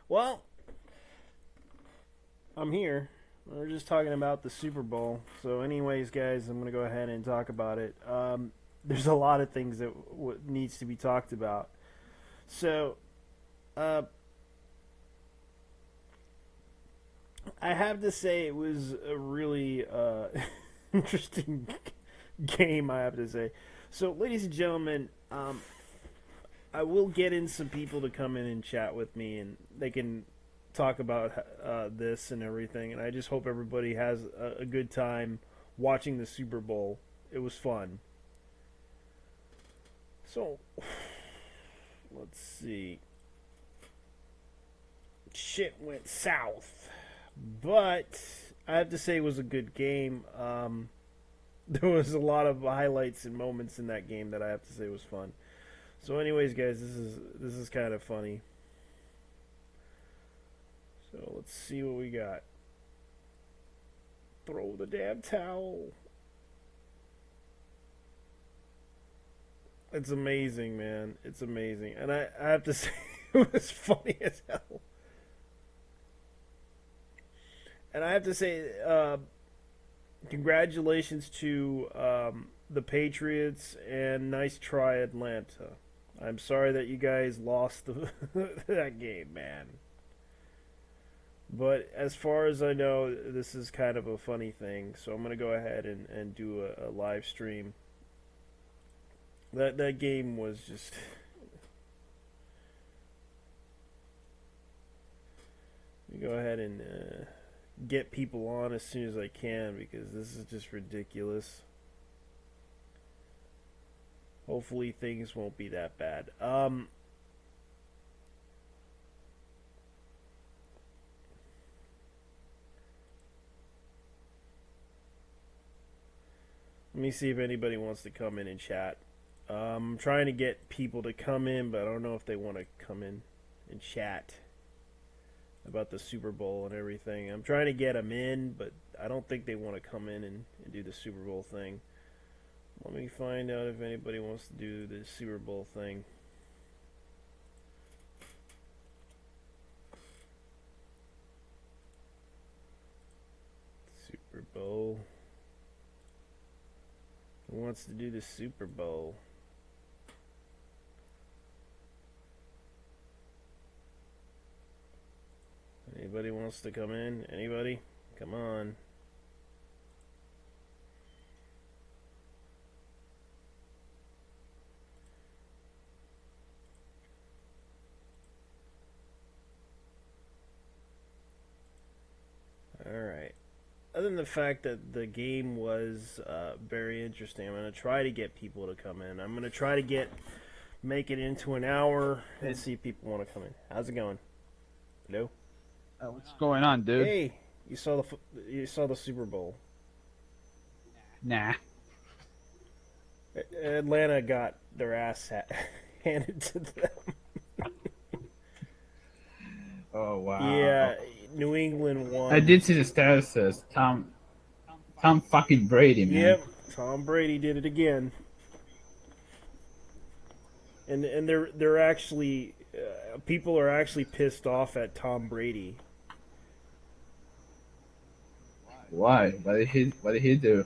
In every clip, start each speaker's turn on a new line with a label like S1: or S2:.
S1: Well, I'm here. We're just talking about the Super Bowl. So, anyways, guys, I'm gonna go ahead and talk about it. There's a lot of things that needs to be talked about. So, uh, I have to say it was a really interesting game. I have to say. So, ladies and gentlemen, I will get in some people to come in and chat with me, and they can talk about this and everything. And I just hope everybody has a good time watching the Super Bowl. It was fun. So, let's see. Shit went south, but I have to say it was a good game. There was a lot of highlights and moments in that game that I have to say was fun. So, anyways, guys, this is kind of funny. So let's see what we got. Throw the damn towel. It's amazing, man. It's amazing, and I have to say it was funny as hell. And I have to say, congratulations to the Patriots and nice try, Atlanta. I'm sorry that you guys lost that game, man. But as far as I know, this is kind of a funny thing. So I'm going to go ahead and do a live stream. That game was just... Let me go ahead and get people on as soon as I can, because this is just ridiculous. Hopefully things won't be that bad. Let me see if anybody wants to come in and chat. I'm trying to get people to come in, but I don't know if they want to come in and chat about the Super Bowl and everything. I'm trying to get them in, but I don't think they want to come in and do the Super Bowl thing. Let me find out if anybody wants to do the Super Bowl thing. Super Bowl. Who wants to do the Super Bowl? Anybody wants to come in? Anybody? Come on. Alright. Other than the fact that the game was very interesting, I'm going to try to get people to come in. I'm going to try to make it into an hour and see if people want to come in. How's it going? Hello?
S2: What's going on, dude?
S1: Hey, you saw the Super Bowl.
S2: Nah.
S1: Atlanta got their ass handed to them.
S2: Oh wow.
S1: Yeah, New England
S2: I
S1: won.
S2: did see the status says Tom fucking Brady, man.
S1: Yep, Tom Brady did it again, and they're actually people are actually pissed off at Tom Brady.
S2: Why? What did he do?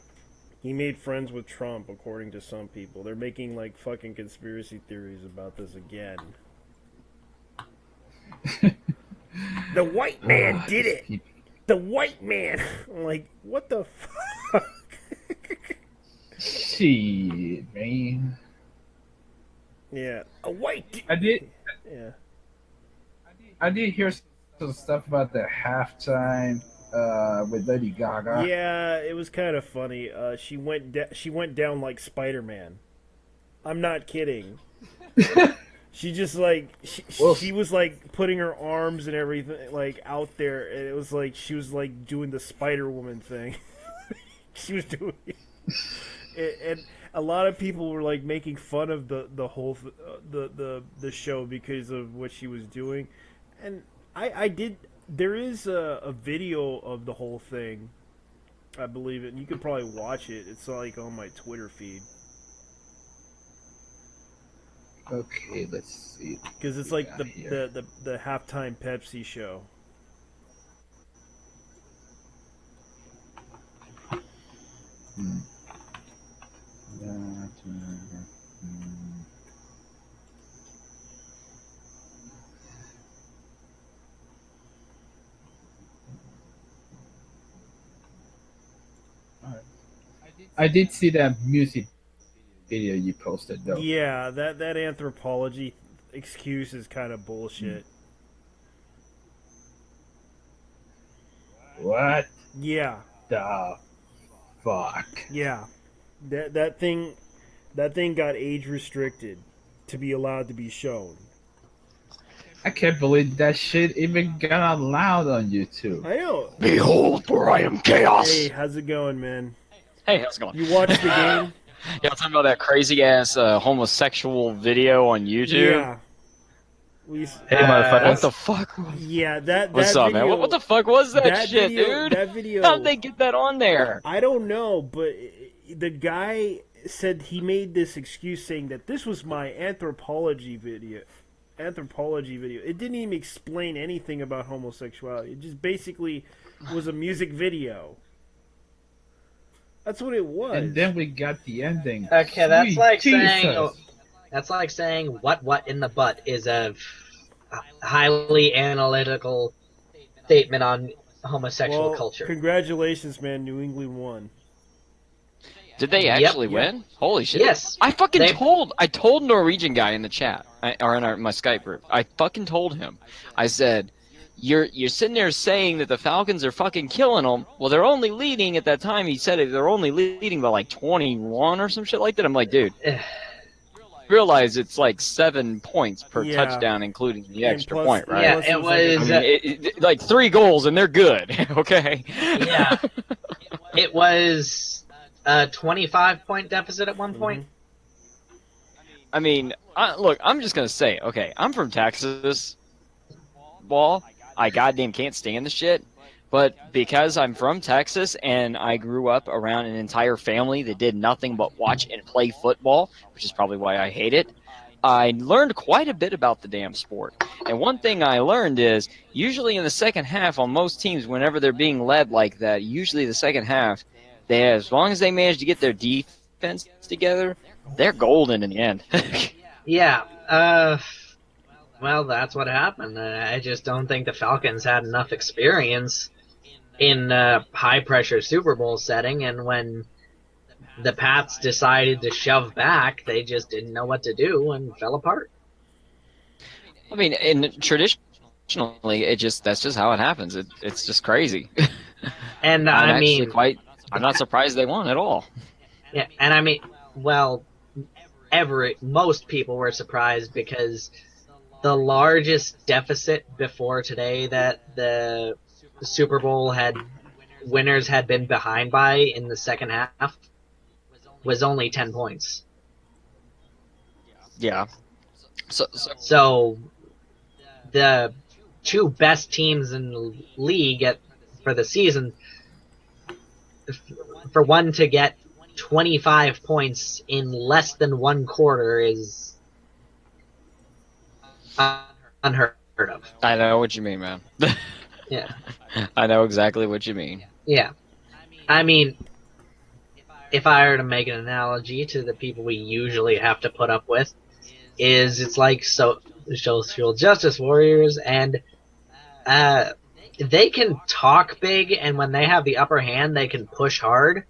S1: He made friends with Trump, according to some people. They're making like fucking conspiracy theories about this again. The white man did
S2: These
S1: it.
S2: people.
S1: The white man. I'm like, what the fuck?
S2: Shit, man.
S1: Yeah, a white.
S2: I did
S1: Yeah.
S2: I did hear some stuff about the halftime with Lady Gaga.
S1: Yeah, it was kind of funny. She went down like Spider-Man. I'm not kidding. She just like
S2: Well,
S1: she was like putting her arms and everything like out there, and it was like she was like doing the Spider Woman thing. She was doing it, and a lot of people were like making fun of the whole the show because of what she was doing, and I did. There is a video of the whole thing, I believe it, and you could probably watch it. It's like on my Twitter feed.
S2: Okay, let's see.
S1: Because it's like the halftime Pepsi show.
S2: Hmm. I did see that music video you posted though.
S1: Yeah, that anthropology excuse is kind of bullshit.
S2: What
S1: Yeah,
S2: the fuck?
S1: yeah. That thing got age restricted to be allowed to be shown.
S2: I can't believe that shit even got allowed on YouTube.
S1: I know.
S3: Behold, for I am chaos.
S1: Hey, how's it going, man?
S3: Hey, how's it going?
S1: You watched the game?
S3: Yeah, I'm talking about that crazy ass homosexual video on YouTube.
S1: Yeah.
S2: Hey, motherfucker.
S3: What the fuck?
S1: Yeah, that
S3: What's up,
S1: video,
S3: man? What the fuck was that shit,
S1: video,
S3: dude?
S1: That video.
S3: How'd they get that on there?
S1: I don't know, but the guy said he made this excuse saying that this was my anthropology video. It didn't even explain anything about homosexuality. It just basically was a music video. That's what it was.
S2: And then we got the ending.
S4: Okay, that's
S2: Sweet
S4: like
S2: Jesus.
S4: saying what in the butt is a highly analytical statement on homosexual culture.
S1: Congratulations, man! New England won.
S3: Did they actually win? Holy shit!
S4: Yes.
S3: I told Norwegian guy in the chat or in my Skype group. I fucking told him. I said, You're sitting there saying that the Falcons are fucking killing them. Well, they're only leading at that time. He said they're only leading by like 21 or some shit like that. I'm like, dude, realize it's like 7 points per touchdown, including the extra point, right?
S4: Yeah, it was
S3: like 3 goals and they're good. Okay.
S4: Yeah, it was a 25-point deficit at one point.
S3: I mean, look, I'm just gonna say, okay, I'm from Texas. Ball. I goddamn can't stand the shit. But because I'm from Texas and I grew up around an entire family that did nothing but watch and play football, which is probably why I hate it, I learned quite a bit about the damn sport. And one thing I learned is usually in the second half on most teams, whenever they're being led like that, usually the second half, as long as they manage to get their defense together, they're golden in the end.
S4: Yeah. Well, that's what happened. I just don't think the Falcons had enough experience in a high-pressure Super Bowl setting, and when the Pats decided to shove back, they just didn't know what to do and fell apart.
S3: I mean, traditionally, that's just how it happens. It's just crazy.
S4: And I'm
S3: not surprised they won at all.
S4: Yeah, and most people were surprised because the largest deficit before today that the Super Bowl winners had been behind by in the second half was only 10 points.
S3: Yeah.
S4: So the two best teams in the league for the season, for one to get 25 points in less than one quarter is unheard of.
S3: I know what you mean, man.
S4: Yeah.
S3: I know exactly what you mean.
S4: Yeah. I mean, if I were to make an analogy to the people we usually have to put up with, it's like social justice warriors, and they can talk big, and when they have the upper hand, they can push hard.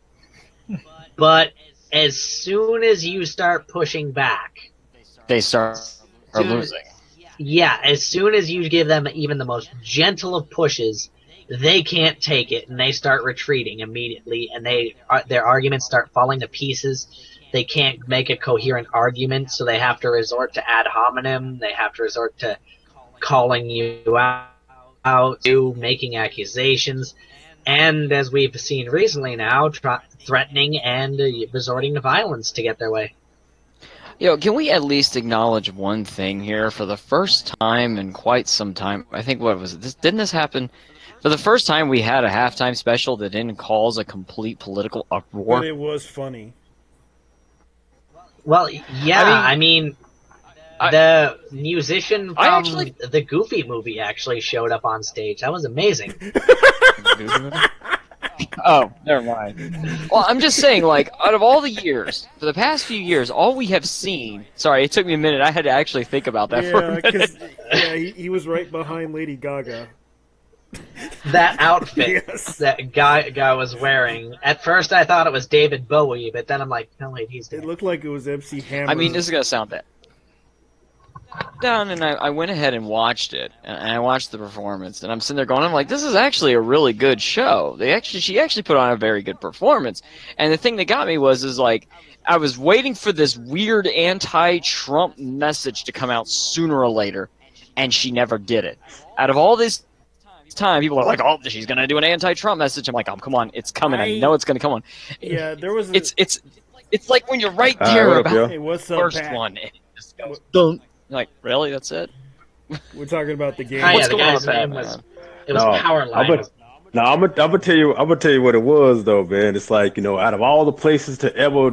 S4: But as soon as you start pushing back,
S3: they start losing.
S4: Yeah, as soon as you give them even the most gentle of pushes, they can't take it, and they start retreating immediately, and their arguments start falling to pieces. They can't make a coherent argument, so they have to resort to ad hominem. They have to resort to calling you out, to making accusations, and as we've seen recently now, threatening and resorting to violence to get their way.
S3: Can we at least acknowledge one thing here? For the first time in quite some time, I think, what was it? Didn't this happen? For the first time, we had a halftime special that didn't cause a complete political uproar.
S1: But it was funny.
S4: Well, yeah, I mean The musician
S3: I
S4: from
S3: actually-
S4: the Goofy movie actually showed up on stage. That was amazing.
S3: Oh, never mind. Well, I'm just saying, like, out of all the years, for the past few years, all we have seen. Sorry, it took me a minute. I had to actually think about that for a
S1: Yeah,
S3: minute.
S1: because he was right behind Lady Gaga.
S4: That outfit
S1: Yes.
S4: that guy was wearing. At first, I thought it was David Bowie, but then I'm like, no wait, he's
S1: It
S4: dead.
S1: looked like it was MC Hammer.
S3: I mean, this is gonna sound bad. Down and I went ahead and watched it, and I watched the performance, and I'm sitting there going, I'm like, this is actually a really good show. She actually put on a very good performance, and the thing that got me is like, I was waiting for this weird anti-Trump message to come out sooner or later, and she never did it. Out of all this time, people are like, oh, she's gonna do an anti-Trump message. I'm like, oh, come on, it's coming. I know it's gonna come on.
S1: Yeah, there was.
S3: It's like when you're right there
S5: what up,
S3: about
S5: yo?
S1: Hey, what's
S3: the
S1: up,
S3: first
S1: Pat?
S3: one, and it just goes dunk. Like, really? That's it?
S1: We're talking about the game.
S4: Oh, yeah,
S3: What's
S4: the
S3: going on
S4: guy's
S3: with that,
S4: name was
S3: man?
S4: it was
S5: No,
S4: Powerline.
S5: I'm gonna tell you what it was though, man. It's like, out of all the places to ever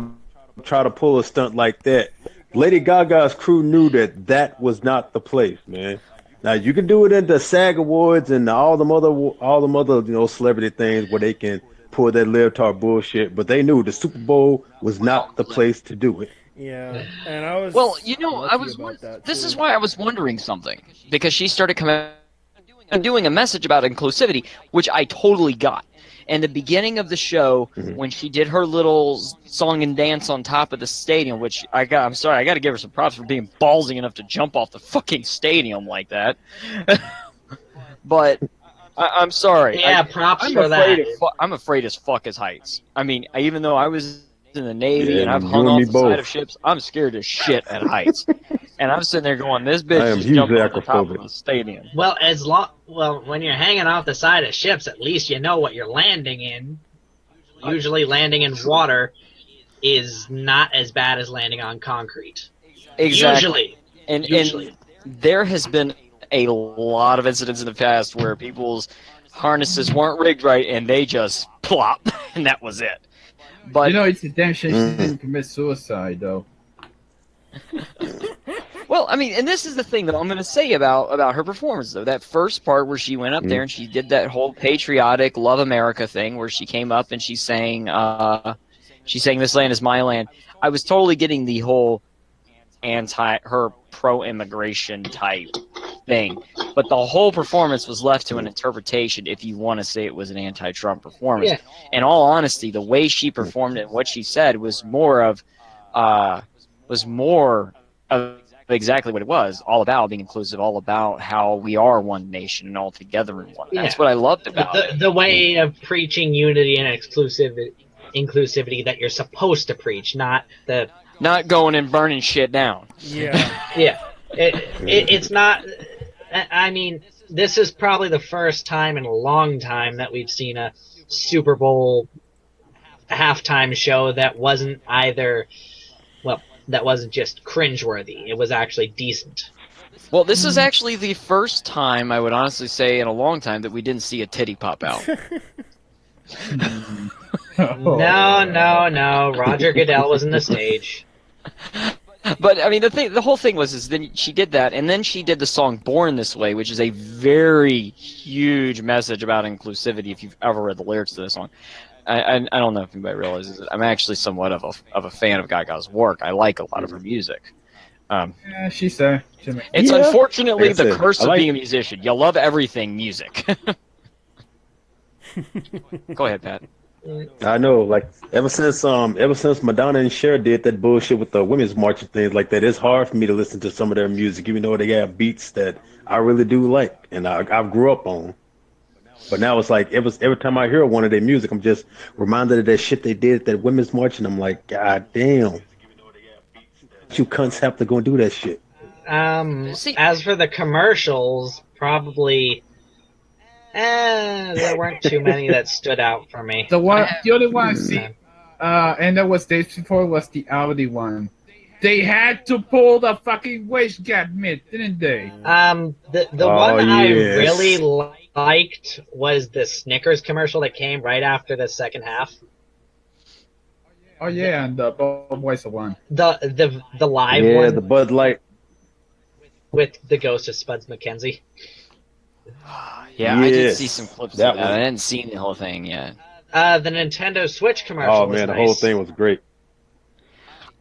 S5: try to pull a stunt like that, Lady Gaga's crew knew that was not the place, man. Now you can do it in the SAG Awards and all them other celebrity things where they can pull that libtard bullshit, but they knew the Super Bowl was not the place to do it.
S1: Yeah, and I was.
S3: Well,
S1: lucky about that,
S3: this
S1: too.
S3: is why I was wondering something, because she started coming out and doing a message about inclusivity, which I totally got. And the beginning of the show, when she did her little song and dance on top of the stadium, which I'm sorry, I got to give her some props for being ballsy enough to jump off the fucking stadium like that. But I'm sorry.
S4: Yeah, props
S3: I'm
S4: for
S3: afraid
S4: that.
S3: I'm afraid as fuck as heights. I mean, even though I was in the Navy
S5: Yeah,
S3: and I've
S5: you
S3: hung
S5: and
S3: off
S5: me
S3: the
S5: both.
S3: side of ships, I'm scared as shit at heights. And I'm sitting there going, this
S5: I
S3: bitch
S5: am
S3: just
S5: hugely
S3: jumped off the top of
S5: acrophobic.
S3: the stadium.
S4: Well, when you're hanging off the side of ships, at least you know what you're landing in. Usually, landing in water is not as bad as landing on concrete.
S3: Exactly.
S4: Usually.
S3: And there has been a lot of incidents in the past where people's harnesses weren't rigged right and they just plop, and that was it. But
S2: It's a damn shame she didn't commit suicide, though.
S3: well, I mean, and this is the thing that I'm going to say about her performance, though. That first part where she went up there and she did that whole patriotic "Love America" thing, where she came up and she sang "This Land Is My Land." I was totally getting the whole her pro-immigration type thing, but the whole performance was left to an interpretation. If you want to say it was an anti-Trump performance,
S4: Yeah.
S3: in all honesty, the way she performed it and what she said was more of exactly what it was, all about being inclusive, all about how we are one nation and all together in one. That's what I loved about it.
S4: The way of preaching unity and inclusivity that you're supposed to preach, not the
S3: Not going and burning shit down.
S1: Yeah.
S4: yeah. It's not. I mean, this is probably the first time in a long time that we've seen a Super Bowl halftime show that wasn't that wasn't just cringeworthy. It was actually decent.
S3: Well, this is actually the first time, I would honestly say, in a long time that we didn't see a titty pop out.
S4: No. Roger Goodell was in the stage.
S3: But I mean, the whole thing was then she did that, and then she did the song "Born This Way," which is a very huge message about inclusivity. If you've ever read the lyrics to this song, I don't know if anybody realizes it. I'm actually somewhat of a fan of Gaga's work. I like a lot of her music.
S2: Yeah, she said.
S3: It's unfortunately
S5: Like I
S3: the
S5: said,
S3: curse
S5: I
S3: of
S5: like-
S3: being a musician. You love everything music. Go ahead, Pat.
S5: I know, like ever since Madonna and Cher did that bullshit with the women's march and things like that, it's hard for me to listen to some of their music, even though they got beats that I really do like and I grew up on. But now it's like every time I hear one of their music, I'm just reminded of that shit they did at that women's march, and I'm like, God damn, you cunts have to go and do that shit.
S3: See-
S4: As for the commercials, probably there weren't too many that stood out for me.
S2: The only one I see, and that was days before, was the Audi one. They had to pull the fucking waist gap mid, didn't they?
S4: The
S5: Oh,
S4: one I
S5: yes.
S4: really liked was the Snickers commercial that came right after the second half.
S2: Oh yeah, and the Budweiser one.
S4: The live
S5: Yeah,
S4: one.
S5: the Bud Light.
S4: with the ghost of Spuds McKenzie.
S3: Yeah, I did see
S5: Yes,
S3: some clips
S5: that
S3: of that.
S5: one.
S3: I hadn't seen the whole thing yet.
S4: The Nintendo Switch commercial
S5: Oh
S4: was
S5: man, the whole
S4: nice.
S5: thing was great.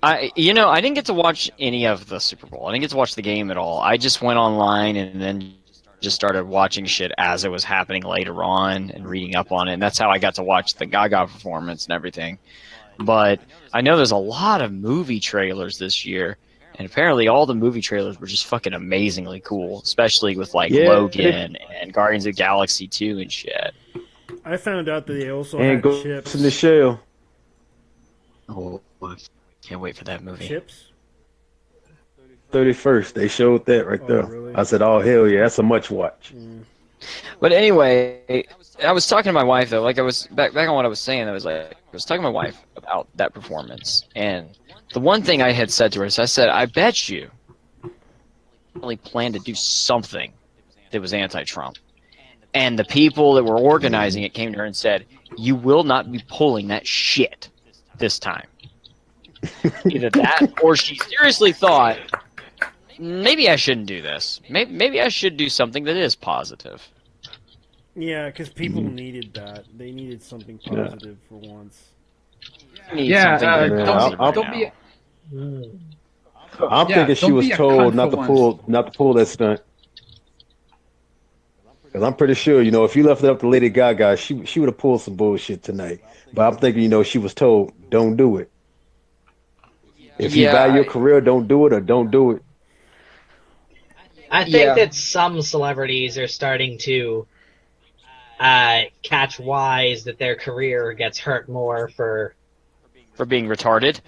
S3: I didn't get to watch any of the Super Bowl. I didn't get to watch the game at all. I just went online and then just started watching shit as it was happening later on and reading up on it. And that's how I got to watch the Gaga performance and everything. But I know there's a lot of movie trailers this year, and apparently all the movie trailers were just fucking amazingly cool, especially with like
S5: Yeah,
S3: Logan and Guardians of the Galaxy 2 and shit.
S1: I found out that they also
S5: and
S1: had
S5: Ghost in the
S1: chips.
S5: Shell.
S3: Oh, can't wait for that movie.
S1: Chips?
S5: 31st, they showed that right
S1: Oh,
S5: there.
S1: really?
S5: I said, "Oh hell yeah, that's a much watch."
S3: But anyway, I was talking to my wife though. Like I was back on what I was saying. I was talking to my wife about that performance, and the one thing I had said to her is, I said, I bet you really planned to do something that was anti-Trump, and the people that were organizing it came to her and said, "You will not be pulling that shit this time." Either that, or she seriously thought, maybe I shouldn't do this. Maybe I should do something that is positive.
S1: Yeah, because people needed that. They needed something positive for once.
S3: Need
S2: Yeah,
S3: something that is
S5: Man,
S3: positive right
S2: don't be.
S3: now.
S5: I'm
S2: Yeah,
S5: thinking she
S2: don't
S5: was
S2: be a
S5: told
S2: cunt
S5: not
S2: for
S5: to
S2: once.
S5: pull that stunt. Because I'm pretty sure, if you left it up to Lady Gaga, she would have pulled some bullshit tonight. But I'm thinking, she was told, don't do it. If you
S3: Yeah,
S5: value your career, don't do it or don't do it.
S4: I think that some celebrities are starting to catch wise that their career gets hurt more for
S3: being retarded.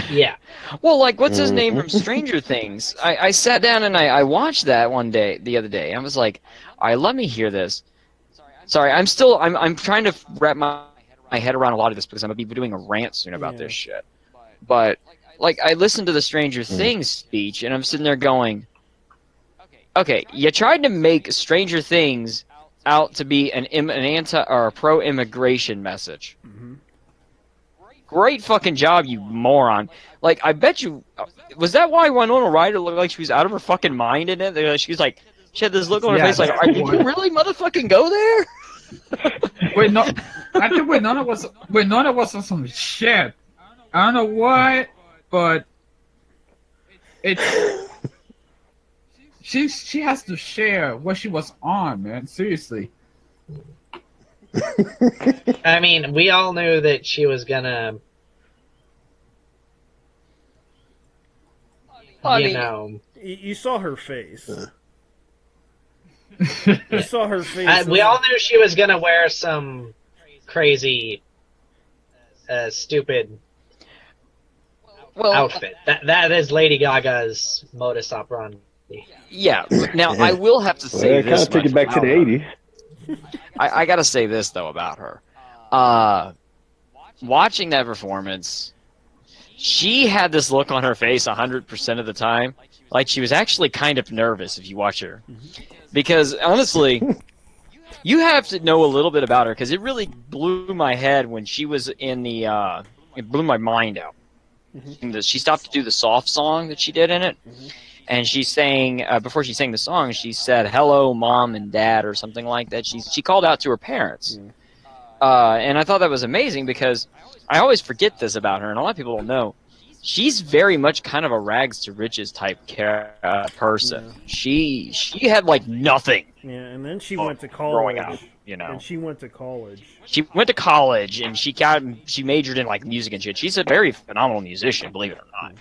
S4: yeah.
S3: Well, like, what's his name from
S5: Mhm.
S3: Stranger Things? I sat down and I watched that the other day. I was like, all right, let me hear this. Sorry, I'm trying to wrap my head around a lot of this because I'm going to be doing a rant soon about this shit. But, like, I listened to the Stranger Things speech and I'm sitting there going, okay, you tried to make Stranger Things out to be an anti or a pro-immigration message. Great fucking job, you moron. Like, I bet you... Was that why Winona Ryder looked like she was out of her fucking mind in it? She was like... She had this look on her
S2: Yeah,
S3: face like,
S2: that's
S3: did you
S2: what-
S3: really motherfucking go there?
S2: Wait, no. I think Winona was on some shit. I don't know why, but it's she has to share what she was on, man. Seriously.
S4: I mean, we all knew that she was gonna,
S3: I
S4: you
S3: mean,
S4: know.
S1: You saw her face. You saw her face.
S4: We all knew she was gonna wear some crazy, stupid outfit. That is Lady Gaga's modus operandi.
S3: Yeah. Now, I will have to say
S5: Well, it kind
S3: this
S5: of took
S3: much
S5: it back to
S3: about
S5: the
S3: her.
S5: '80s.
S3: I gotta say this, though, about her. Watching that performance, she had this look on her face 100% of the time, like she was actually kind of nervous if you watch her. Because, honestly, you have to know a little bit about her, because it really blew my head when she was in the... it blew my mind out. She stopped to do the soft song that she did in it, and she sang, before she sang the song, she said, "Hello, Mom and Dad," or something like that. She called out to her parents. And I thought that was amazing because I always forget this about her, and a lot of people don't know. She's very much kind of a rags to riches type person.
S1: Yeah.
S3: She had like nothing.
S1: Yeah, and then she
S3: Growing
S1: went to college.
S3: up, you know.
S1: And she went to college.
S3: She went to college and she majored in like music and shit. She's a very phenomenal musician, believe it or not.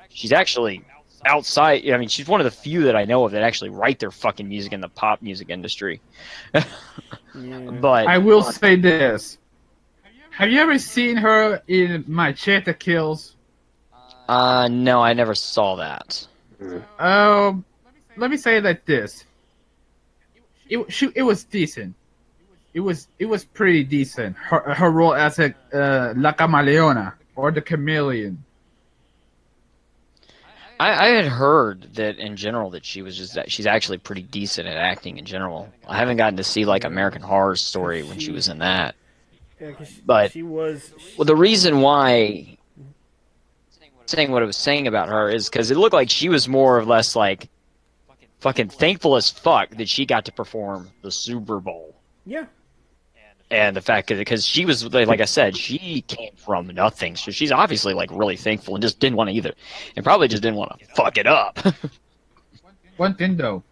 S3: She's actually outside. I mean, she's one of the few that I know of that actually write their fucking music in the pop music industry. But
S2: I will say this. Have you ever seen her in Machete Kills?
S3: no, I never saw that.
S2: Let me say it like this. It was decent. It was pretty decent. Her role as a La Camaleona or the chameleon.
S3: I had heard that in general that she's actually pretty decent at acting in general. I haven't gotten to see like American Horror Story when she was in that.
S1: Yeah, 'cause
S3: But
S1: she was.
S3: well, the reason why saying what I was saying about her is because it looked like she was more or less like fucking thankful as fuck that she got to perform the Super Bowl.
S1: Yeah.
S3: And the fact that, because she was, like I said, she came from nothing. So she's obviously, like, really thankful and just didn't want to either. And probably just didn't want to fuck it up.
S2: One thing though,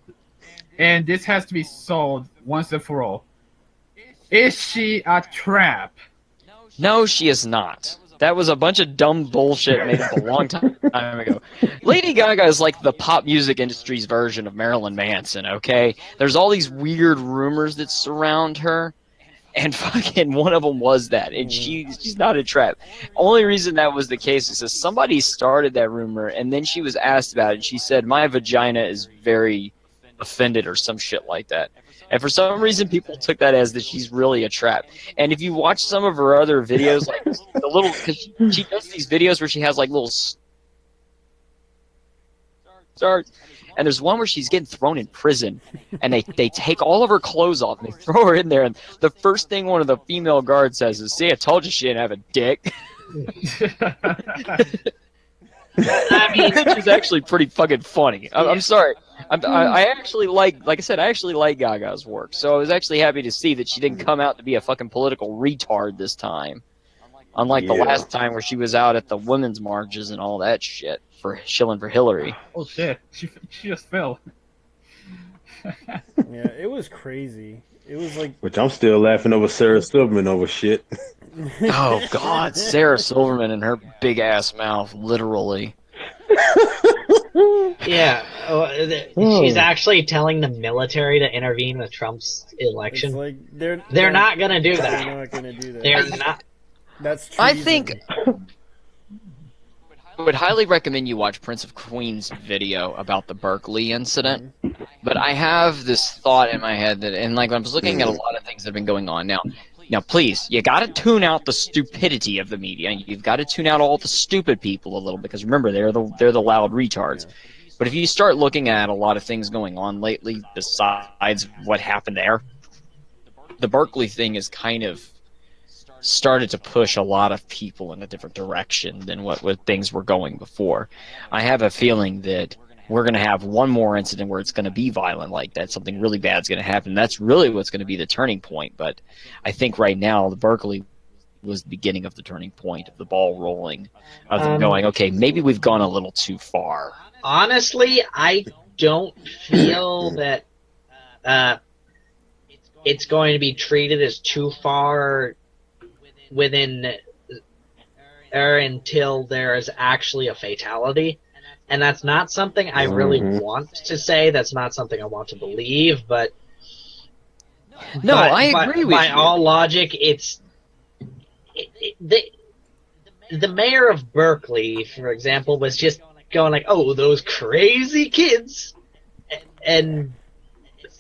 S2: and this has to be solved once and for all. Is she a trap?
S3: No, she is not. That was a bunch of dumb bullshit made up a long time ago. Lady Gaga is like the pop music industry's version of Marilyn Manson, okay? There's all these weird rumors that surround her, and fucking one of them was that, and she's not a trap. Only reason that was the case is that somebody started that rumor, and then she was asked about it, and she said, my vagina is very offended or some shit like that. And for some reason, people took that as that she's really a trap. And if you watch some of her other videos, like the little, because she does these videos where she has like little stars, and there's one where she's getting thrown in prison, and they take all of her clothes off and they throw her in there, and the first thing one of the female guards says is, "See, I told you she didn't have a dick."
S4: I mean,
S3: Which is actually pretty fucking funny. I'm sorry. I actually like I said, I actually like Gaga's work. So I was actually happy to see that she didn't come out to be a fucking political retard this time. Unlike the last time where she was out at the women's marches and all that shit for shilling for Hillary.
S2: Oh shit, she just fell.
S1: Yeah, it was crazy. It was like,
S5: Which I'm still laughing over Sarah Silverman over shit.
S3: Oh God, Sarah Silverman and her big ass mouth, literally.
S4: yeah, she's actually telling the military to intervene with Trump's
S1: it's
S4: election.
S1: like
S4: They're not gonna do that.
S1: They're not gonna do that.
S4: They're not.
S1: That's
S3: I
S1: treason.
S3: think I would highly recommend you watch Prince of Queen's video about the Berkeley incident. But I have this thought in my head that, and like I was looking at a lot of things that have been going on now. Now, please, you got to tune out the stupidity of the media. You've got to tune out all the stupid people a little, because remember, they're the loud retards. But if you start looking at a lot of things going on lately, besides what happened there, the Berkeley thing is kind of started to push a lot of people in a different direction than what things were going before. I have a feeling that we're going to have one more incident where it's going to be violent like that. Something really bad's going to happen. That's really what's going to be the turning point. But I think right now, the Berkeley was the beginning of the turning point, of the ball rolling, of them going, okay, maybe we've gone a little too far.
S4: Honestly, I don't feel that it's going to be treated as too far within or until there is actually a fatality. And that's not something I really want to say. That's not something I want to believe. But
S3: no, I agree with you.
S4: By all logic, the mayor of Berkeley, for example, was just going like, "Oh, those crazy kids," and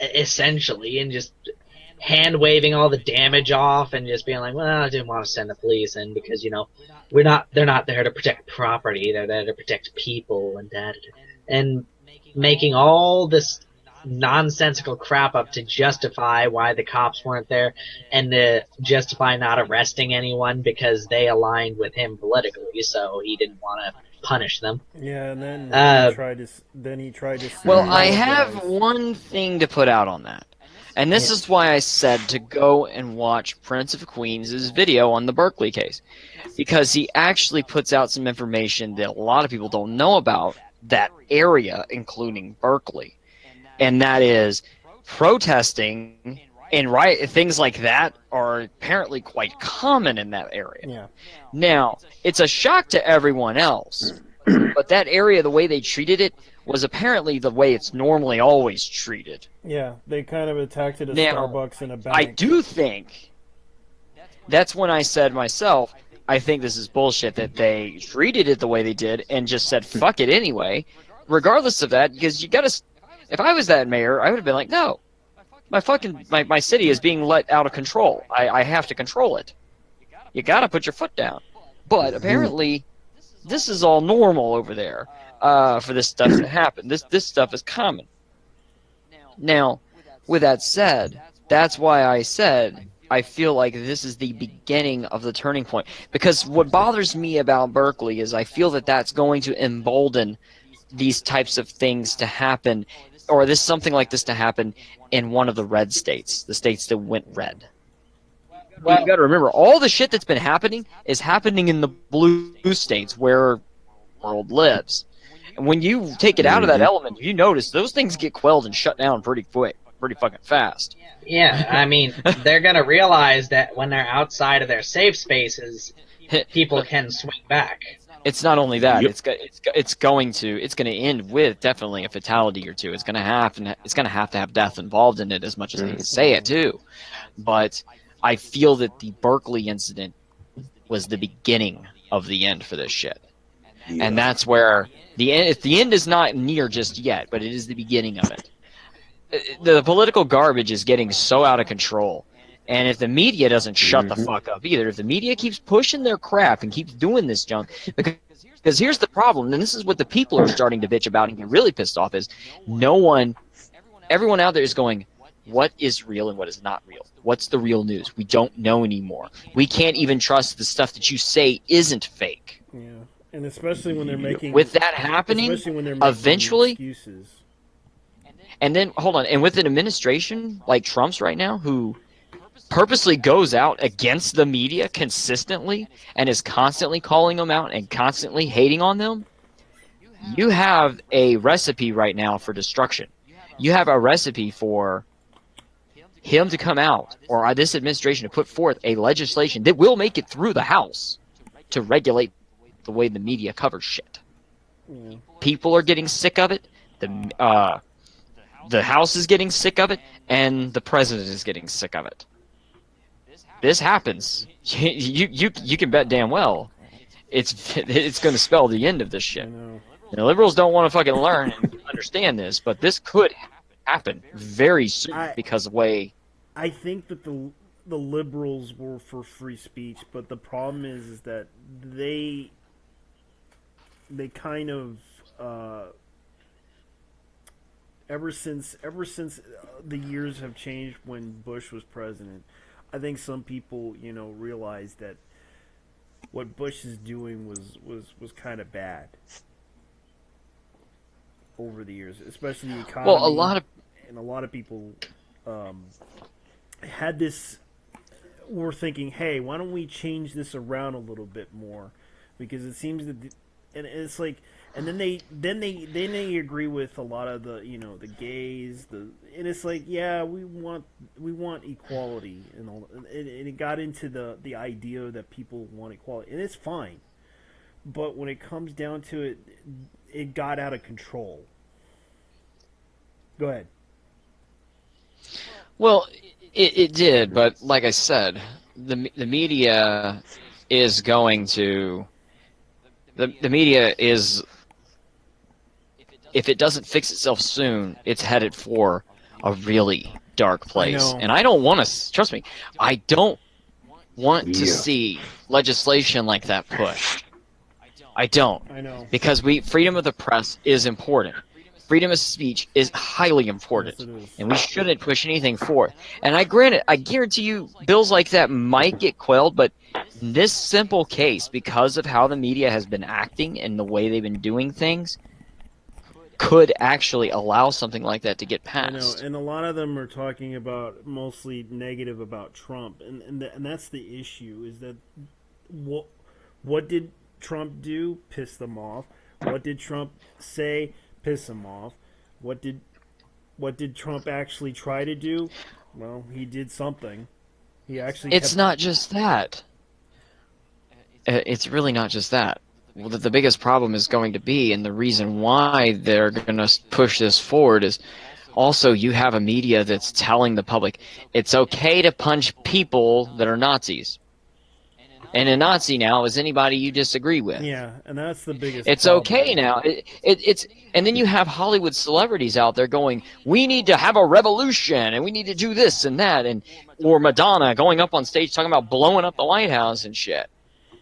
S4: essentially, and just hand waving all the damage off, and just being like, "Well, I didn't want to send the police in because they're not there to protect property. They're there to protect people," and making all this nonsensical crap up to justify why the cops weren't there, and to justify not arresting anyone because they aligned with him politically, so he didn't want to punish them.
S1: Yeah, and then he tried to.
S3: Well, I have one thing to put out on that. And this is why I said to go and watch Prince of Queens' video on the Berkeley case. Because he actually puts out some information that a lot of people don't know about that area, including Berkeley. And that is, protesting and things like that are apparently quite common in that area.
S1: Yeah.
S3: Now, it's a shock to everyone else, but that area, the way they treated it, was apparently the way it's normally always treated.
S1: Yeah, they kind of attacked it at
S3: Now,
S1: Starbucks in a bank.
S3: I do think that's when I said myself, I think this is bullshit that they treated it the way they did and just said fuck it anyway, regardless of that, because you gotta. If I was that mayor, I would have been like, no, my city is being let out of control. I have to control it. You gotta put your foot down. But apparently, this is all normal over there. For this stuff to happen. This stuff is common. Now, with that said, that's why I said I feel like this is the beginning of the turning point. Because what bothers me about Berkeley is I feel that that's going to embolden these types of things to happen or this something like this to happen in one of the red states, the states that went red.
S4: Well,
S3: You got to remember, all the shit that's been happening is happening in the blue states where the world lives. And when you take it out of that element, you notice those things get quelled and shut down pretty quick, pretty fucking fast.
S4: yeah, I mean, they're gonna realize that when they're outside of their safe spaces, people can swing back.
S3: It's not only that;
S5: Yep.
S3: it's going to end with definitely a fatality or two. It's going to have to have death involved in it, as much as I hate to say it too. But I feel that the Berkeley incident was the beginning of the end for this shit. And that's where the end is not near just yet, but it is the beginning of it. The political garbage is getting so out of control. And if the media doesn't shut the fuck up either, if the media keeps pushing their crap and keeps doing this junk, because here's the problem, and this is what the people are starting to bitch about and get really pissed off, is everyone out there is going, what is real and what is not real? What's the real news? We don't know anymore. We can't even trust the stuff that you say isn't fake.
S1: Yeah, and especially when they're making
S3: With that happening,
S1: especially when they're making
S3: eventually,
S1: excuses.
S3: and then hold on, and with an administration like Trump's right now, who purposely goes out against the media consistently and is constantly calling them out and constantly hating on them, you have a recipe right now for destruction. You have a recipe for him to come out, or this administration to put forth a legislation that will make it through the House to regulate the way the media covers shit. People are getting sick of it. The House is getting sick of it, and the president is getting sick of it. This happens. You can bet damn well it's going to spell the end of this shit. The liberals don't want to fucking learn and understand this, but this could happen very soon because of the way.
S1: I think that the liberals were for free speech, but the problem is that they kind of ever since the years have changed when Bush was president, I think some people, realized that what Bush is doing was kind of bad over the years, especially the economy.
S3: Well, a lot of people had this. Were thinking, hey, why don't we change this around a little bit more? Because it seems that, and it's like, and then they agree with a lot of the the gays, and it's like, yeah, we want equality and all, and it got into the idea that people want equality, and it's fine, but when it comes down to it, it got out of control. Go ahead. Well, it did, but like I said, the media is going to. The media is, if it doesn't fix itself soon, it's headed for a really dark place. And I don't want to, trust me, I don't want to see legislation like that pushed. I don't.
S1: I know.
S3: Because freedom of the press is important. Freedom of speech is highly important.
S1: Yes, it is.
S3: And we shouldn't push anything forth. And I guarantee you, bills like that might get quelled, but in this simple case, because of how the media has been acting and the way they've been doing things, could actually allow something like that to get passed.
S1: I know, and a lot of them are talking about mostly negative about Trump, and that's the issue, is that what did Trump do? Piss them off. What did Trump say? Piss them off. What did Trump actually try to do? Well, he did something. He actually.
S3: It's not just that. It's really not just that. Well, the biggest problem is going to be, and the reason why they're going to push this forward is also you have a media that's telling the public it's okay to punch people that are Nazis. And a Nazi now is anybody you disagree with.
S1: Yeah, and that's the biggest.
S3: It's
S1: problem.
S3: okay now. It's and then you have Hollywood celebrities out there going, "We need to have a revolution, and we need to do this and that," or Madonna going up on stage talking about blowing up the White House and shit.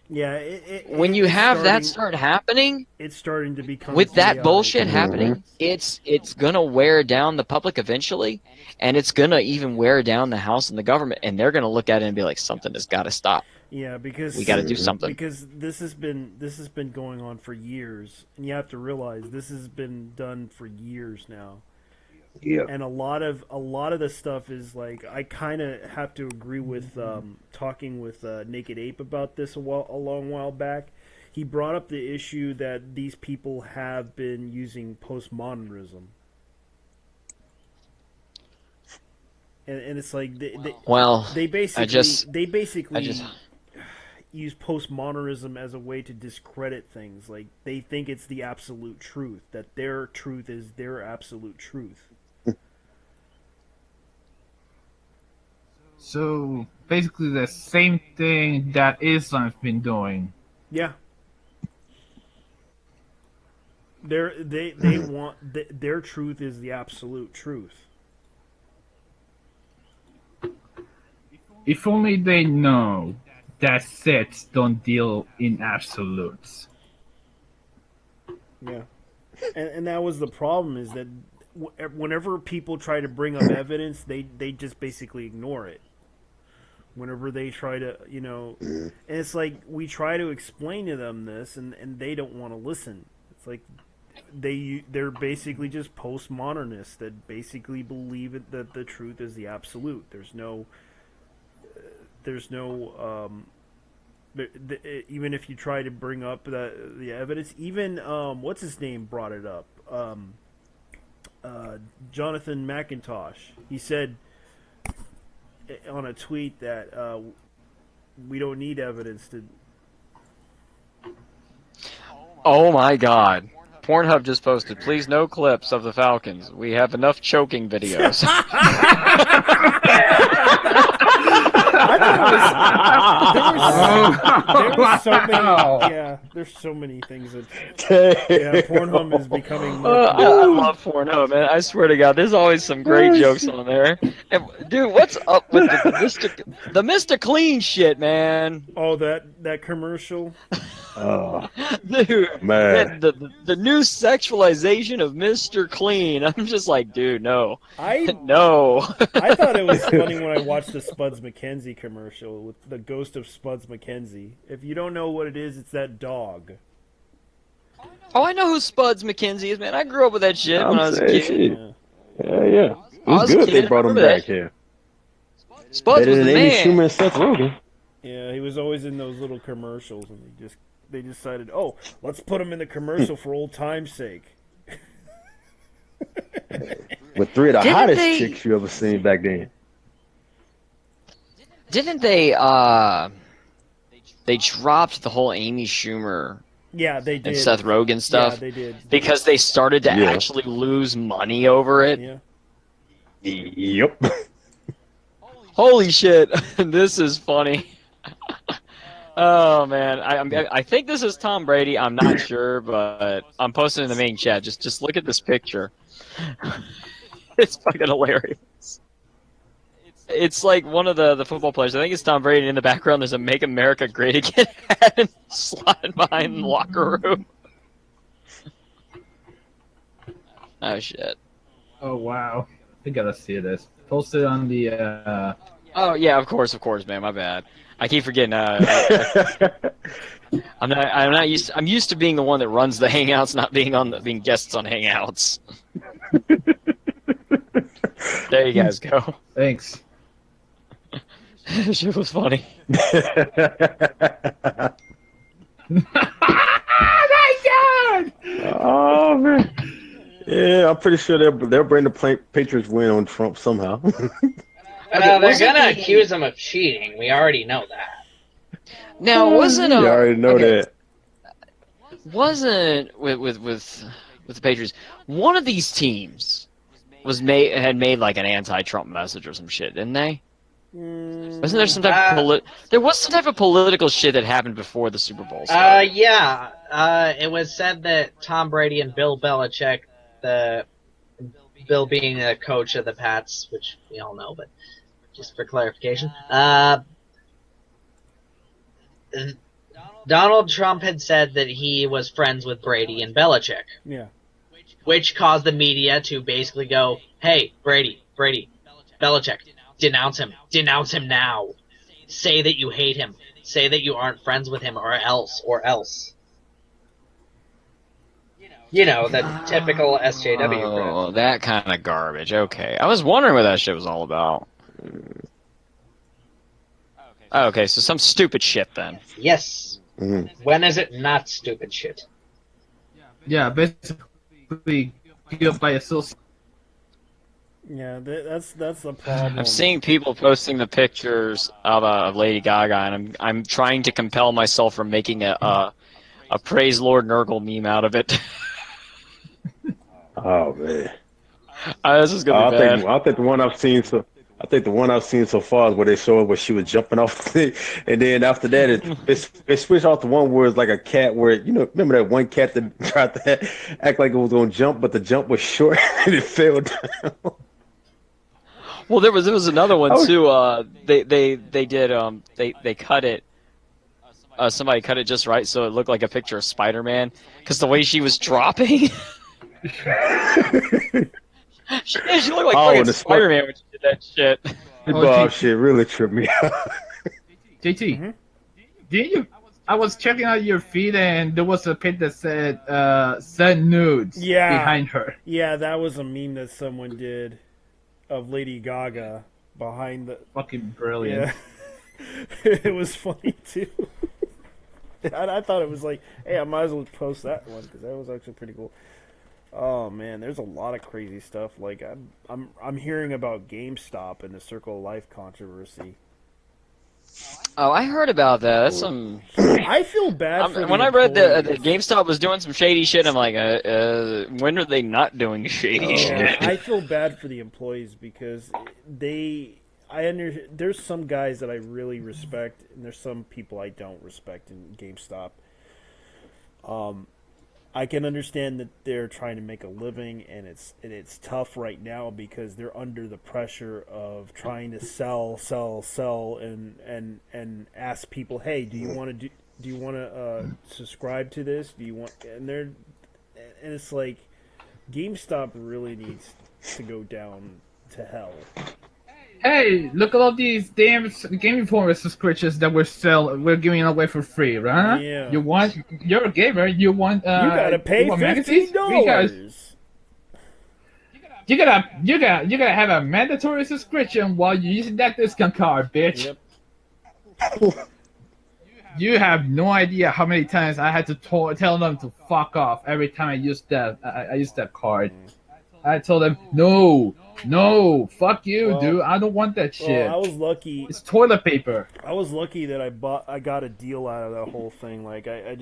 S1: Yeah,
S3: when you have that start happening,
S1: it's starting to become
S3: with that
S1: chaotic.
S3: bullshit happening. It's gonna wear down the public eventually, and it's gonna even wear down the House and the government, and they're gonna look at it and be like, something has got to stop.
S1: Yeah, because
S3: we got to do something.
S1: Because this has been going on for years, and you have to realize this has been done for years now.
S5: Yeah.
S1: And a lot of the stuff is like I kind of have to agree with talking with Naked Ape about this a long while back. He brought up the issue that these people have been using postmodernism, and it's like
S3: Well,
S1: they basically
S3: I just
S1: use postmodernism as a way to discredit things. Like they think it's the absolute truth, that their truth is their absolute truth.
S2: So basically, the same thing that Islam's been doing.
S1: Yeah. They want their truth is the absolute truth.
S2: If only they know that sets don't deal in absolutes.
S1: Yeah, and that was the problem, is that whenever people try to bring up evidence, they just basically ignore it. Whenever they try to, and it's like we try to explain to them this, and they don't want to listen. It's like they're basically just postmodernists that basically believe that the truth is the absolute. There's no even if you try to bring up the evidence, even what's his name brought it up, Jonathan McIntosh. He said on a tweet that we don't need evidence to.
S3: Oh my God. Pornhub just posted, please no clips of the Falcons. We have enough choking videos.
S1: There's so many. Yeah, there's so many things that. Yeah, Pornhub is becoming more.
S3: I love Pornhub, man. I swear to God, there's always some great jokes on there. And, dude, what's up with the Mr. Clean shit, man?
S1: Oh, that commercial.
S5: Oh,
S3: Dude,
S5: man.
S3: the new sexualization of Mr. Clean. I'm just like, dude, no. No.
S1: I thought it was funny when I watched the Spuds McKenzie commercial with the ghost of Spuds McKenzie. If you don't know what it is, it's that dog.
S3: Oh, I know who Spuds McKenzie is, man. I grew up with that shit when I was a kid.
S5: Yeah. It
S3: I
S5: was
S3: was a
S5: good
S3: kid,
S5: they brought
S3: I
S5: him
S3: remember
S5: back
S3: that.
S5: here.
S3: Spuds was
S5: Better
S3: the
S5: than Amy
S3: man.
S5: Schumer and Seth Rogen.
S1: Yeah, he was always in those little commercials, and they decided, oh, let's put him in the commercial for old time's sake.
S5: With three of the
S3: Didn't
S5: hottest
S3: they-
S5: chicks you ever seen back then.
S3: Didn't they dropped the whole Amy Schumer
S1: Yeah, they did.
S3: and Seth Rogen stuff
S1: Yeah, they did.
S3: because they started to
S5: Yeah.
S3: actually lose money over it?
S1: Yeah.
S5: Yep.
S3: Holy shit, this is funny. Oh man, I think this is Tom Brady. I'm not sure, but I'm posting in the main chat. Just look at this picture. It's fucking hilarious. It's like one of the football players. I think it's Tom Brady. In the background, there's a "Make America Great Again" hat sliding behind the locker room. Oh shit.
S2: Oh wow, I gotta see this. Post it on the.
S3: Oh yeah, of course, man. My bad. I keep forgetting. I'm used to being the one that runs the Hangouts, not being guests on Hangouts. There you guys go.
S2: Thanks.
S3: Shit was funny.
S5: Oh man. Yeah, I'm pretty sure they'll bring the Patriots win on Trump somehow.
S4: They're
S3: wasn't
S4: gonna
S3: the-
S4: accuse him of cheating. We already know that.
S3: Now wasn't
S5: You already know
S3: okay,
S5: that.
S3: wasn't with the Patriots, one of these teams had made like an anti-Trump message or some shit, didn't they? Wasn't there some type of there was some type of political shit that happened before the Super Bowl started?
S4: Yeah. It was said that Tom Brady and Bill Belichick, Bill being the coach of the Pats, which we all know, but just for clarification, Donald Trump had said that he was friends with Brady and Belichick,
S1: Yeah.
S4: which caused the media to basically go, "Hey, Brady, Belichick, denounce him now. Say that you hate him. Say that you aren't friends with him, or else." the typical SJW crap.
S3: Oh, that kind of garbage. Okay, I was wondering what that shit was all about. Okay, so some stupid shit then.
S4: Yes.
S5: Mhm.
S4: When is it not stupid shit?
S2: Yeah, basically guilt by association.
S1: Yeah, that's the problem.
S3: I'm seeing people posting the pictures of Lady Gaga, and I'm trying to compel myself from making a praise Lord Nurgle meme out of it.
S5: Oh man.
S3: This is gonna be bad.
S5: I think the one I've seen so far is where they showed where she was jumping off the thing, and then after that it switched off to one where it's like a cat where remember that one cat that tried to act like it was gonna jump, but the jump was short and it fell down.
S3: Well, there was another one too. They cut it. Somebody cut it just right so it looked like a picture of Spider-Man because the way she was dropping. she looked like fucking Spider-Man when she did that shit.
S5: Oh, shit really tripped me out.
S2: JT, didn't you? I was checking out your feed and there was a pic that said "send nudes" behind her.
S1: Yeah, that was a meme that someone did of Lady Gaga behind the.
S2: Fucking brilliant.
S1: Yeah. It was funny too. I thought it was like, hey, I might as well post that one because that was actually pretty cool. Oh man, there's a lot of crazy stuff. Like I'm hearing about GameStop and the Circle of Life controversy.
S3: Oh, I heard about that. That's some.
S1: I feel bad for
S3: when I read that GameStop was doing some shady shit. I'm like, when are they not doing shady shit?
S1: I feel bad for the employees because there's some guys that I really respect, and there's some people I don't respect in GameStop. I can understand that they're trying to make a living, and it's tough right now because they're under the pressure of trying to sell, and ask people, hey, do you want to subscribe to this? Do you want? And it's like GameStop really needs to go down to hell.
S2: Hey, look at all these damn Game Informer subscriptions that we're giving away for free, right?
S1: Yeah.
S2: You're a gamer. You want
S1: you gotta pay $15.
S2: You gotta have a mandatory subscription while you're using that discount card, bitch.
S1: Yep.
S2: You have no idea how many times I had to tell them to fuck off every time I used that card. I told them no, fuck you, dude. I don't want that shit.
S1: I was lucky.
S2: It's toilet paper.
S1: I was lucky that I got a deal out of that whole thing. Like I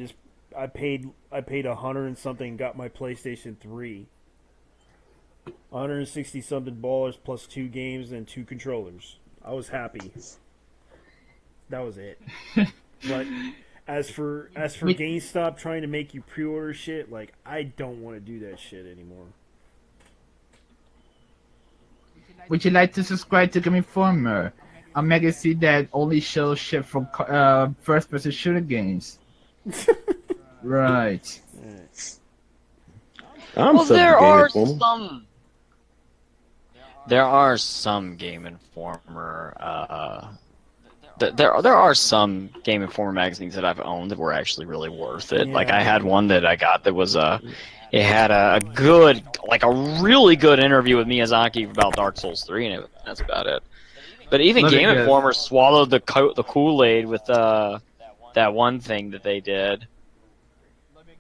S1: paid $100 and something and got my PlayStation 3. $160 something plus 2 games and 2 controllers. I was happy. That was it. But as for GameStop trying to make you pre-order shit, like I don't want to do that shit anymore.
S2: Would you like to subscribe to Game Informer, a magazine that only shows shit from first-person shooter games? Right.
S3: There are some Game Informer. There are some Game Informer magazines that I've owned that were actually really worth it.
S1: Yeah.
S3: Like I had one that I got that was it had a really good interview with Miyazaki about Dark Souls 3, and that's about it. But even Game Informer swallowed the Kool-Aid with that one thing that they did.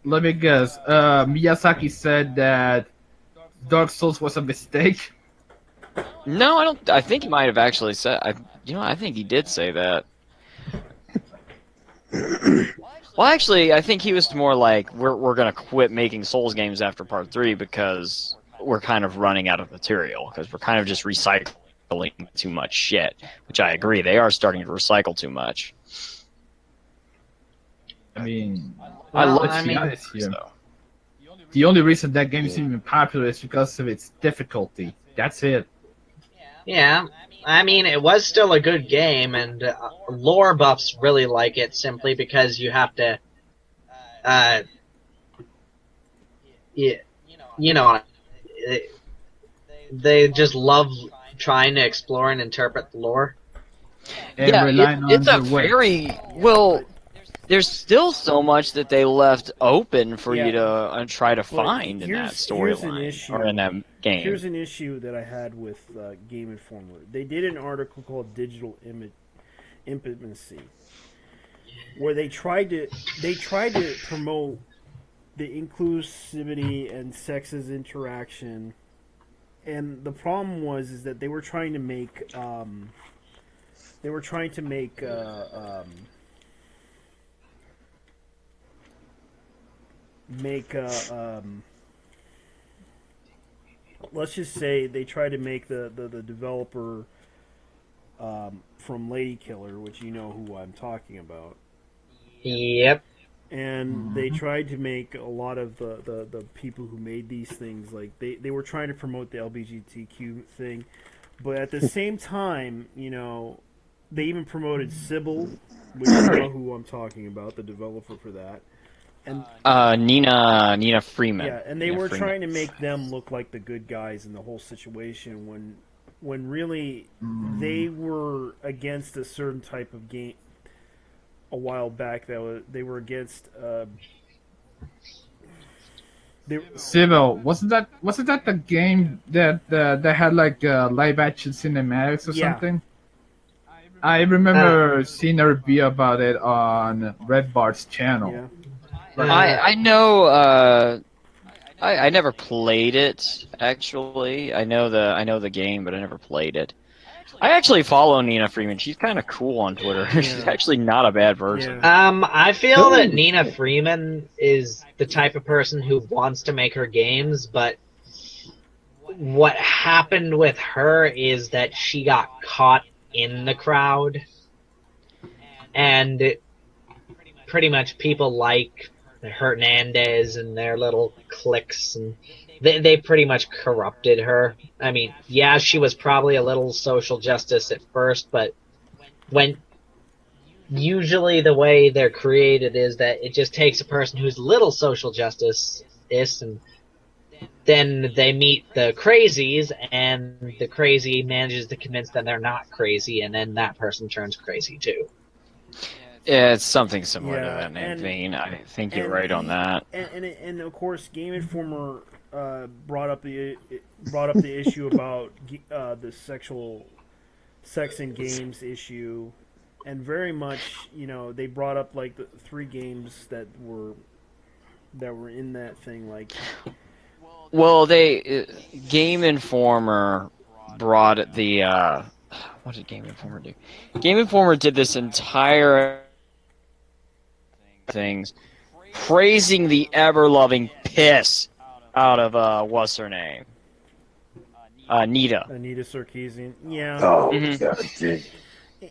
S2: Let me guess. Miyazaki said that Dark Souls was a mistake.
S3: No, I don't. I think he might have actually said. I think he did say that. Well, actually, I think he was more like, we're gonna quit making Souls games after Part 3 because we're kind of running out of material because we're kind of just recycling too much shit. Which I agree, they are starting to recycle too much.
S2: I mean,
S3: let's
S2: be honest here. The only reason that game is even popular is because of its difficulty. That's it.
S4: Yeah, I mean, it was still a good game, and lore buffs really like it simply because you have to, they just love trying to explore and interpret the lore.
S2: And
S3: it's a very well. there's still so much that they left open for
S1: Yeah.
S3: you to try to
S1: But
S3: find in that
S1: here's an
S3: storyline
S1: issue.
S3: or in that game.
S1: Here's an issue that I had with Game Informer. They did an article called "Digital Impotency," where they tried to promote the inclusivity and sexist interaction, and the problem was is that they were trying to make let's just say they tried to make the developer from Lady Killer, which you know who I'm talking about,
S4: Yep.
S1: and they tried to make a lot of the people who made these things like they were trying to promote the LGBTQ thing, but at the same time, you know, they even promoted Sybil, which you know who I'm talking about, the developer for that. And
S3: Nina Freeman.
S1: yeah, and they
S3: Nina
S1: were
S3: Freeman.
S1: trying to make them look like the good guys in the whole situation when really they were against a certain type of game a while back they were against
S2: Civil, wasn't that the game that that had like live action cinematics or
S1: Yeah.
S2: something? I remember seeing a review about it on Red Bart's channel.
S1: yeah.
S3: I know. I never played it actually. I know the game, but I never played it. I actually follow Nina Freeman. She's kind of cool on Twitter. She's
S1: Yeah.
S3: actually not a bad person.
S1: Yeah.
S4: I feel that Nina Freeman is the type of person who wants to make her games, but what happened with her is that she got caught in the crowd, and pretty much people like Hernandez and their little cliques, and they pretty much corrupted her. I mean, yeah, she was probably a little social justice at first, but when usually the way they're created is that it just takes a person who's little social justice and then they meet the crazies, and the crazy manages to convince them they're not crazy, and then that person turns crazy too.
S3: Yeah, it's something similar
S1: Yeah,
S3: to that name
S1: and-
S3: vein. I think you're
S1: and
S3: right on that.
S1: And of course, Game Informer brought up the issue about the sex in games issue, and very much, you know, they brought up like the 3 games that were in that thing, like
S3: Well, Game Informer brought the what did Game Informer do? Game Informer did this entire things praising the ever-loving piss out of what's her name? Nita.
S1: Anita Sarkeesian. Yeah.
S5: Oh,
S3: Mhm.
S5: God, dang.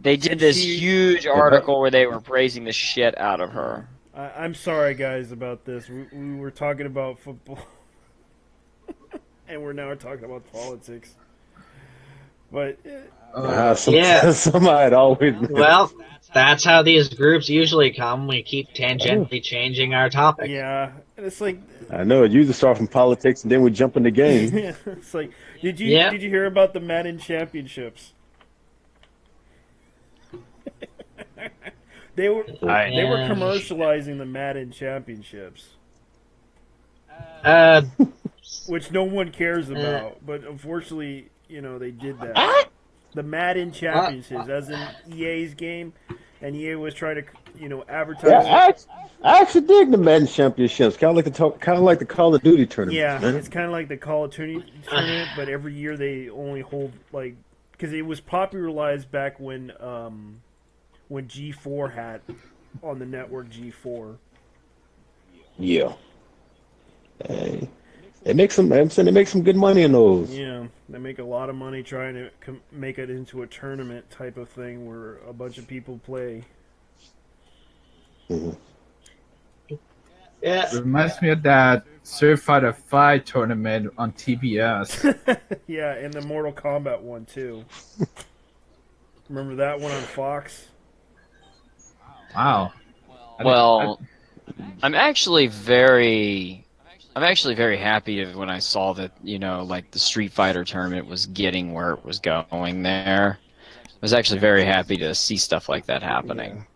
S3: They did this
S1: She-
S3: huge article where they were praising the shit out of her.
S1: I'm sorry, guys, about this. We were talking about football, and we're now talking about politics. But
S4: Yeah.
S5: Somebody always.
S4: Well, that's how these groups usually come. We keep tangentially changing our topic.
S1: yeah, and it's like
S5: I know it usually start from politics and then we jump in the game.
S1: it's like did you
S4: Yeah.
S1: hear about the Madden championships? They were
S4: Yeah.
S1: commercializing the Madden championships,
S4: Uh,
S1: which no one cares about. But unfortunately, you know, they did that. The Madden championships, as in EA's game, and EA was trying to, you know, advertise.
S5: Yeah, I actually dig the Madden Championships. Kind of like the Call of Duty tournament.
S1: Yeah,
S5: man.
S1: it's kind of like the Call of Duty tournament, but every year they only hold like because it was popularized back when G4 had on the network G4.
S5: Yeah. Hey, it makes some. I'm saying it makes some good money in those.
S1: Yeah, they make a lot of money trying to make it into a tournament type of thing where a bunch of people play.
S5: Mhm.
S4: yeah.
S2: It reminds me of that Street Fighter 5 tournament on TBS.
S1: Yeah, and the Mortal Kombat one too. Remember that one on Fox?
S2: Wow.
S3: Well, I'm actually very happy when I saw that, you know, like the Street Fighter tournament was getting where it was going there. I was actually very happy to see stuff like that happening.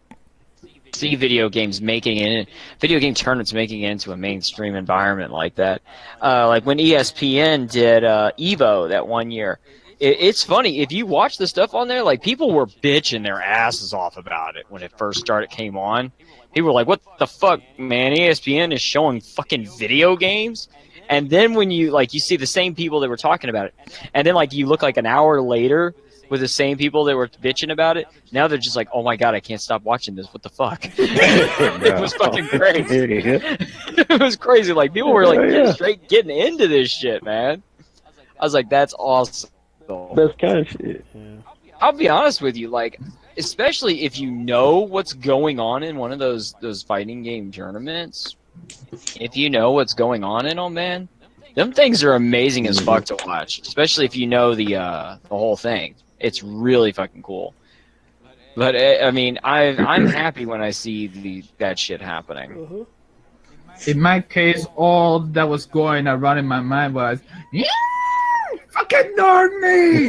S3: see video game tournaments making it into a mainstream environment like that. Like when ESPN did Evo that one year. It's funny, if you watch the stuff on there, like, people were bitching their asses off about it when it first came on. People were like, what the fuck, man, ESPN is showing fucking video games? And then when you see the same people that were talking about it, and then, like, you look like an hour later with the same people that were bitching about it, now they're just like, oh my god, I can't stop watching this, what the fuck? It was fucking crazy. It was crazy, like, people were, like, straight getting into this shit, man. I was like, that's awesome.
S5: That's kind of shit.
S3: I'll be honest with you, like, especially if you know what's going on in one of those fighting game tournaments, if you know what's going on in them, man, them things are amazing as fuck to watch. Especially if you know the whole thing, it's really fucking cool. But I mean, I'm happy when I see that shit happening.
S2: In my case, all that was going around in my mind was, yeah, fucking darn me!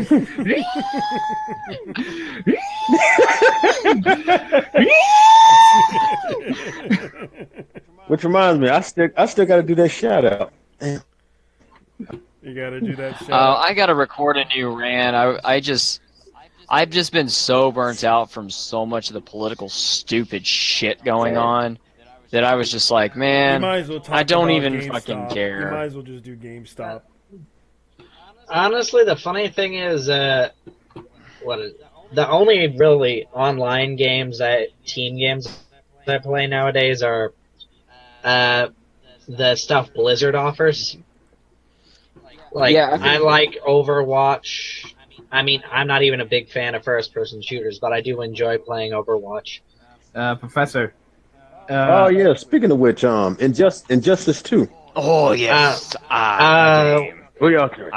S5: Which reminds me, I still got to do that shout out.
S1: You gotta do that shout out.
S3: I gotta record a new rant. I've just been so burnt out from so much of the political stupid shit going on that I was just like, man, I don't even fucking care.
S1: You might as well just do GameStop.
S4: Honestly, the funny thing is, the only really online games team games I play nowadays are the stuff Blizzard offers. Like, yeah, I like Overwatch. I mean, I'm not even a big fan of first-person shooters, but I do enjoy playing Overwatch.
S2: Professor.
S5: Oh yeah. Speaking of which, Injustice 2.
S3: Oh yes.
S5: What y'all doing?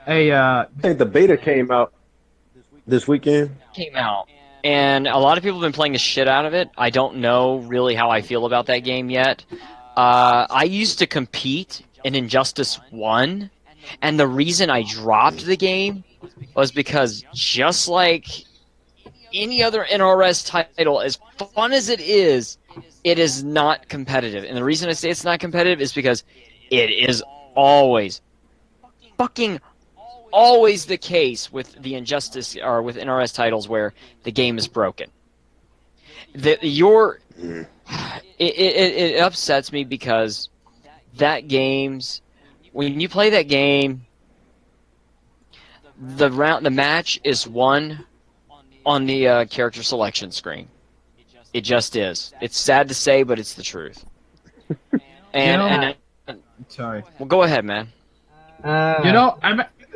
S5: I think the beta came out this weekend.
S3: And a lot of people have been playing the shit out of it. I don't know really how I feel about that game yet. I used to compete in Injustice 1, and the reason I dropped the game was because, just like any other NRS title, as fun as it is not competitive. And the reason I say it's not competitive is because it is always the case with the Injustice or with NRS titles where the game is broken. It upsets me because when you play that game, the match is won on the character selection screen. It just is. It's sad to say, but it's the truth.
S2: Sorry.
S3: Well, go ahead, man.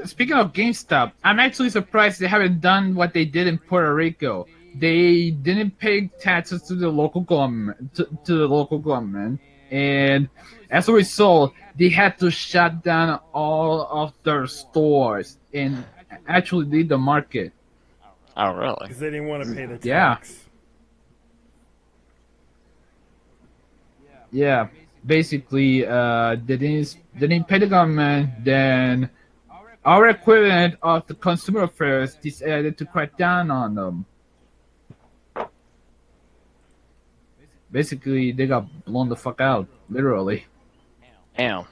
S2: Speaking of GameStop, I'm actually surprised they haven't done what they did in Puerto Rico. They didn't pay taxes to the local government, and as a result, they had to shut down all of their stores and actually leave the market.
S3: Oh, really?
S1: Because they didn't want to pay the tax.
S2: Yeah. Basically, they didn't pay the government. Then our equivalent of the consumer affairs decided to crack down on them. Basically, they got blown the fuck out, literally.
S3: Damn.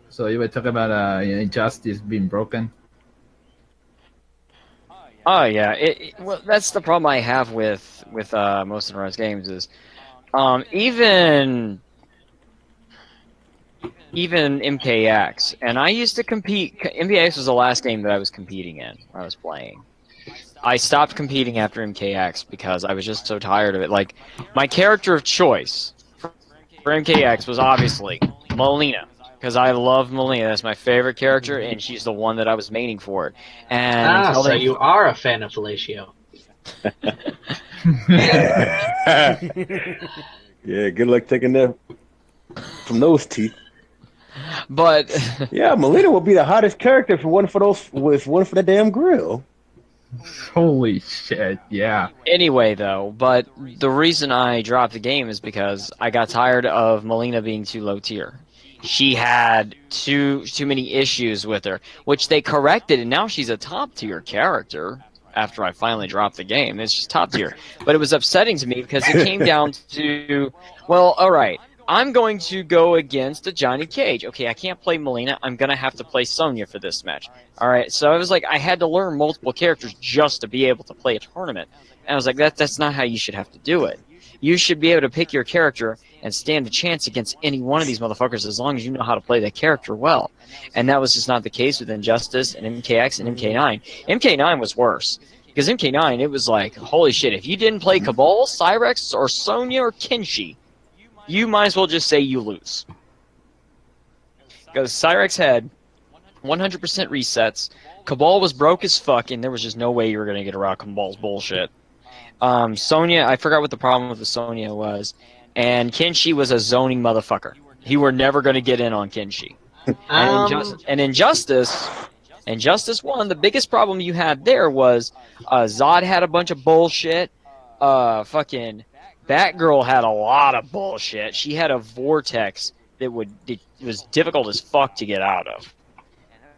S2: So you were talking about injustice being broken?
S3: Oh yeah, well, that's the problem I have with most of the games is, even MKX, and I used to compete. MKX was the last game that I was competing in. I was playing. I stopped competing after MKX because I was just so tired of it. Like, my character of choice for MKX was obviously Melina, because I love Melina. That's my favorite character, and she's the one that I was maining for. And
S4: so you are a fan of Fellatio.
S5: Yeah, good luck taking that from those teeth.
S3: But
S5: yeah, Melina would be the hottest character if it wasn't for that damn grill.
S2: Holy shit, yeah.
S3: Anyway, though, but the reason I dropped the game is because I got tired of Melina being too low tier. She had too many issues with her, which they corrected, and now she's a top tier character. after I finally dropped the game. It's just top tier. But it was upsetting to me because it came down to, well, all right, I'm going to go against a Johnny Cage. Okay, I can't play Melina. I'm going to have to play Sonya for this match. All right, so I was like, I had to learn multiple characters just to be able to play a tournament. And I was like, that's not how you should have to do it. You should be able to pick your character and stand a chance against any one of these motherfuckers as long as you know how to play that character well. And that was just not the case with Injustice and MKX and MK9. MK9 was worse. Because MK9, it was like, holy shit, if you didn't play Cabal, Cyrex, or Sonya, or Kenshi, you might as well just say you lose. Because Cyrex had 100% resets, Cabal was broke as fuck, and there was just no way you were going to get around Cabal's bullshit. Sonya, I forgot what the problem with the Sonya was, and Kenshi was a zoning motherfucker. You were never going to get in on Kenshi. And Injustice 1, the biggest problem you had there was Zod had a bunch of bullshit. Fucking Batgirl had a lot of bullshit. She had a vortex that it was difficult as fuck to get out of.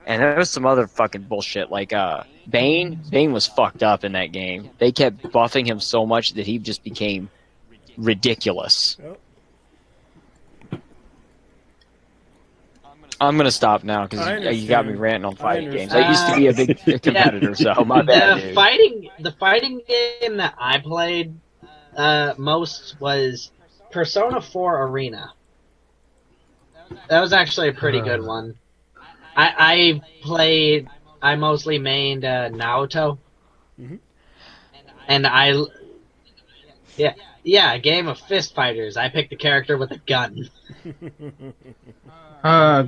S3: And there was some other fucking bullshit, like Bane. Bane was fucked up in that game. They kept buffing him so much that he just became ridiculous.
S1: Yep.
S3: I'm gonna stop now because you got me ranting on fighting games. I used to be a big competitor, so my bad. Dude.
S4: The fighting game that I played most was Persona 4 Arena. That was actually a pretty good one. I mostly mained Naoto.
S1: Mm-hmm.
S4: And a game of fist fighters. I picked the character with a gun.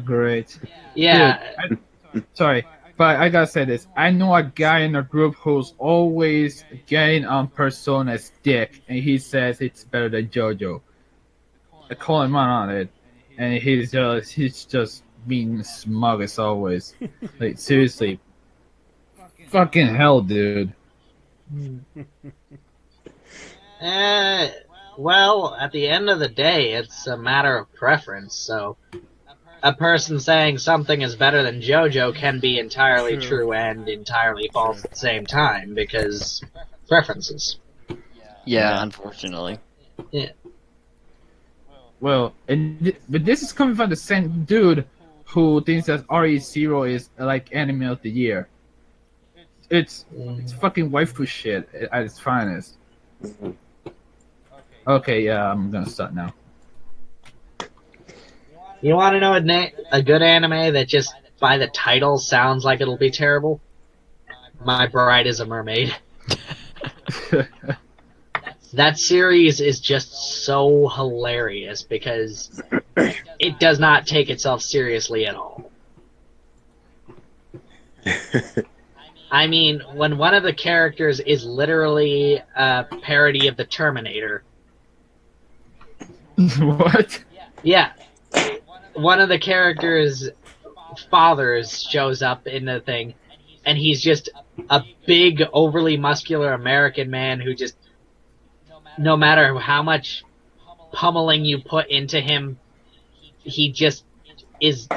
S2: Great.
S4: Yeah.
S2: Dude, sorry, but I gotta say this. I know a guy in the group who's always getting on Persona's dick, and he says it's better than JoJo. I call him out on it, and he's just being smug as always. Like, seriously. Fucking hell, dude.
S4: Well, at the end of the day, it's a matter of preference, so a person saying something is better than JoJo can be entirely true and entirely false at the same time, because preferences.
S3: Yeah, unfortunately.
S4: Yeah.
S2: Well, but this is coming from the same dude who thinks that RE0 is like anime of the year. It's fucking waifu shit at its finest. Okay, yeah, I'm gonna start now.
S4: You want to know a good anime that just by the title sounds like it'll be terrible? My Bride is a Mermaid. That series is just so hilarious because it does not take itself seriously at all. I mean, when one of the characters is literally a parody of the Terminator.
S2: What?
S4: Yeah. One of the characters' fathers shows up in the thing, and he's just a big, overly muscular American man who just, no matter how much pummeling you put into him, he just is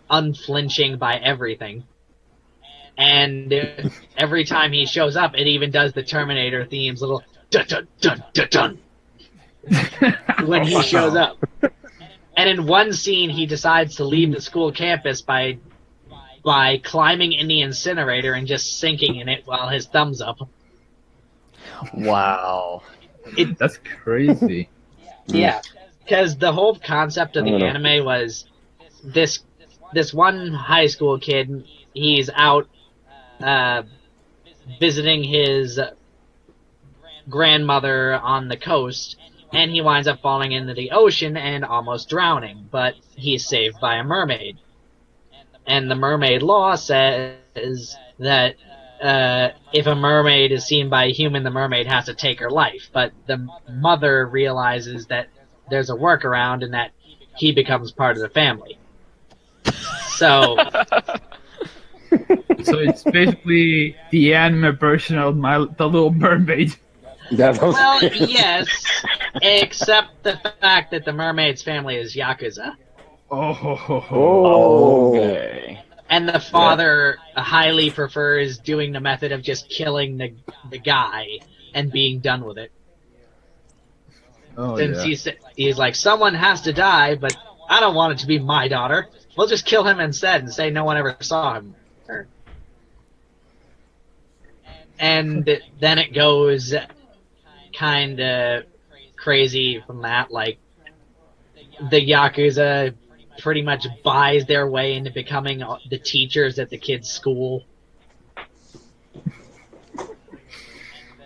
S4: unflinching by everything. And every time he shows up, it even does the Terminator theme's little dun-dun-dun-dun-dun when he shows up. And in one scene, he decides to leave the school campus by climbing in the incinerator and just sinking in it while his thumb's up.
S3: Wow.
S2: That's crazy.
S4: Yeah, because the whole concept of the anime was this one high school kid, he's out visiting his grandmother on the coast, and he winds up falling into the ocean and almost drowning, but he's saved by a mermaid. And the mermaid law says that if a mermaid is seen by a human, the mermaid has to take her life. But the mother realizes that there's a workaround and that he becomes part of the family. So
S2: it's basically the anime version of The Little Mermaid.
S4: Well, yes, except the fact that the mermaid's family is Yakuza.
S2: Oh.
S3: Okay.
S4: And the father highly prefers doing the method of just killing the guy and being done with it.
S2: Oh
S4: Since
S2: yeah.
S4: he's like, someone has to die, but I don't want it to be my daughter. We'll just kill him instead and say no one ever saw him. And then it goes kind of crazy from that. Like, the Yakuza pretty much buys their way into becoming the teachers at the kid's school.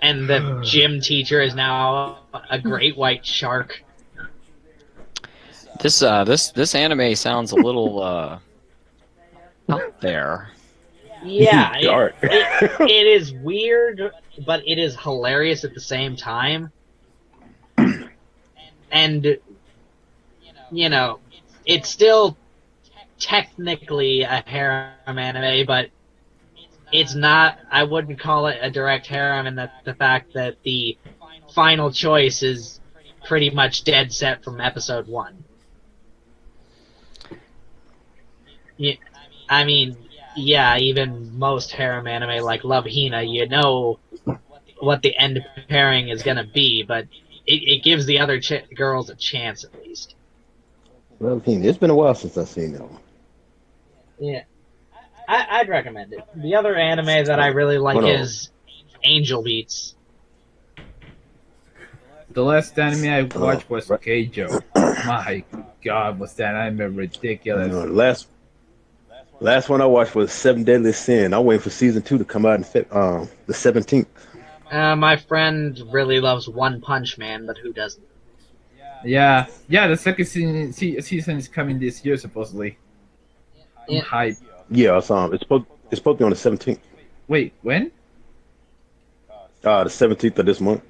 S4: And the gym teacher is now a great white shark.
S3: This anime sounds a little out there.
S4: Yeah,
S5: Dark.
S4: it is weird, but it is hilarious at the same time. And, you know, it's still technically a harem anime, but it's not, I wouldn't call it a direct harem in the fact that the final choice is pretty much dead set from episode 1. Yeah, I mean, yeah, even most harem anime like Love Hina, you know what the end pairing is going to be, but it gives the other girls a chance at least.
S5: Well, it's been a while since I've seen that one.
S4: Yeah, I'd recommend it. The other anime that I really like is Angel Beats.
S2: The last anime I watched was Keijo. My God, was that anime ridiculous?
S5: Last one I watched was Seven Deadly Sin. I'm waiting for season 2 to come out in the 17th.
S4: My friend really loves One Punch Man, but who doesn't?
S2: Yeah, the second season is coming this year supposedly. I'm hyped.
S5: Yeah, it's supposed to be on the 17th.
S2: Wait, when?
S5: The 17th of this month.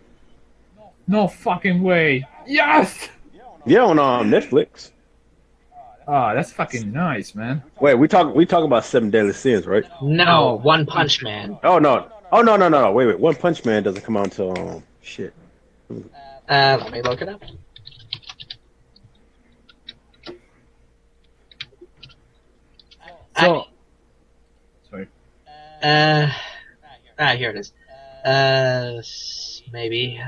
S2: No fucking way! Yes!
S5: Yeah, on Netflix.
S2: Oh, that's fucking nice, man.
S5: Wait, we talk about Seven Deadly Sins, right?
S4: No, One Punch Man.
S5: Oh no! Wait. One Punch Man doesn't come out until shit.
S4: Let me look it up.
S2: So, sorry.
S4: Here it is. Maybe.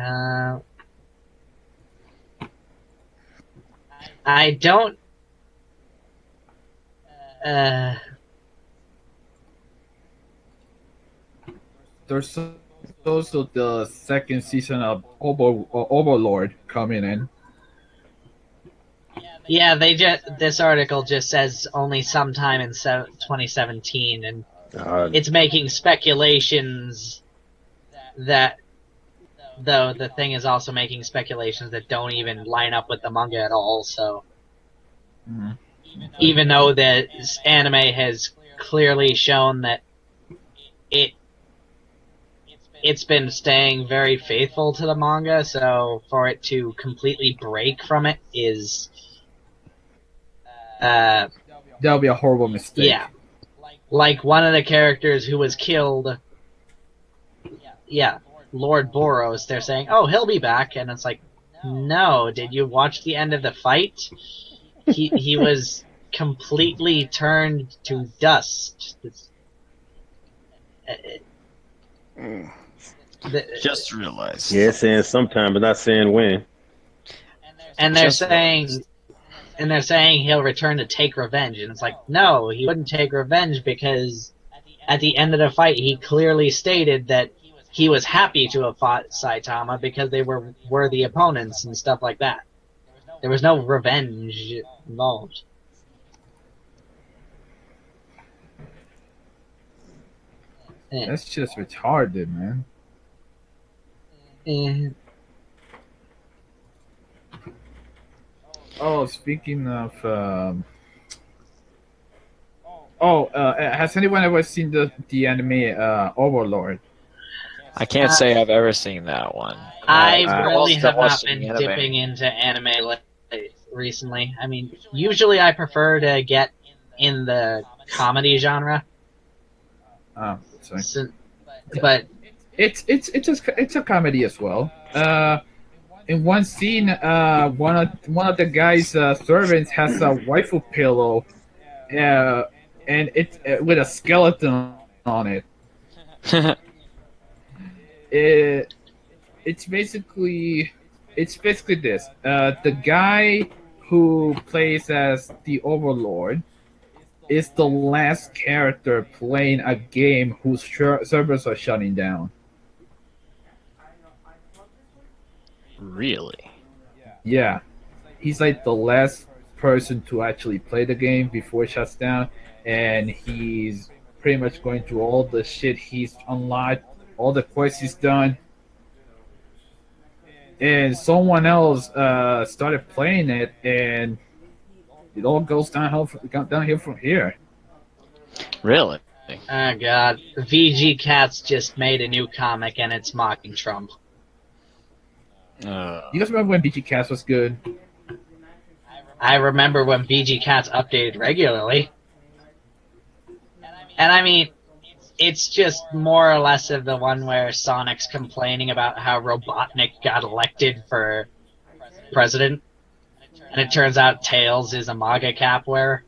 S4: I don't.
S2: There's also the second season of Overlord coming in.
S4: Yeah, this article just says only sometime in 2017, and it's making speculations that, though the thing is also making speculations that don't even line up with the manga at all. So, even though this anime has clearly shown that it's been staying very faithful to the manga, so for it to completely break from it is
S2: that'll be a horrible mistake.
S4: Yeah. Like one of the characters who was killed, Lord Boros, they're saying, oh, he'll be back, and it's like, no, did you watch the end of the fight? He was completely turned to dust.
S3: Just realized.
S5: Yeah, it's saying sometime, but not saying when.
S4: And they're saying he'll return to take revenge, and it's like, no, he wouldn't take revenge because at the end of the fight he clearly stated that he was happy to have fought Saitama because they were worthy opponents and stuff like that. There was no revenge involved. Yeah.
S2: That's just retarded, man. Oh, speaking of, has anyone ever seen the anime Overlord?
S3: I can't say I've ever seen that one.
S4: I really have not
S3: watched
S4: been
S3: the anime.
S4: dipping into anime recently. I mean, usually I prefer to get in the comedy genre.
S2: Oh, sorry.
S4: But
S2: it's a comedy as well. In one scene, one of the guy's servants has a waifu pillow, and it's with a skeleton on it. It it's basically this. The guy who plays as the Overlord is the last character playing a game whose servers are shutting down.
S3: Really?
S2: Yeah, he's like the last person to actually play the game before it shuts down, and he's pretty much going through all the shit he's unlocked, all the quests he's done, and someone else started playing it, and it all goes downhill from here.
S3: Really?
S4: Oh god, VG Cats just made a new comic and it's mocking Trump.
S2: You guys remember when BG Cast was good?
S4: I remember when VG Cats updated regularly. And I mean, it's just more or less of the one where Sonic's complaining about how Robotnik got elected for president. And it turns out Tails is a MAGA cap wearer.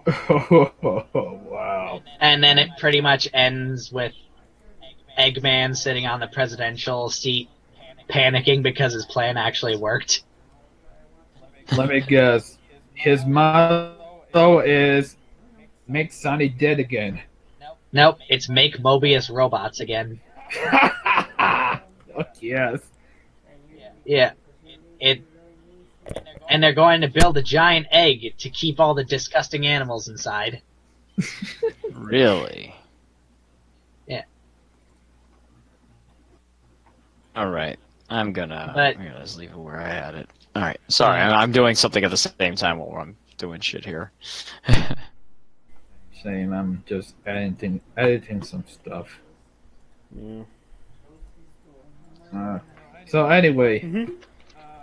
S2: Oh, wow.
S4: And then it pretty much ends with Eggman sitting on the presidential seat panicking because his plan actually worked.
S2: Let me guess. His motto is make Sonny dead again.
S4: Nope, it's make Mobius robots again.
S2: Oh, yes.
S4: Yeah. And they're going to build a giant egg to keep all the disgusting animals inside.
S3: Really?
S4: Yeah.
S3: All right. I'm gonna just leave it where I had it. All right. Sorry, I'm doing something at the same time while I'm doing shit here.
S2: Same. I'm just editing some stuff.
S1: Yeah.
S2: So anyway,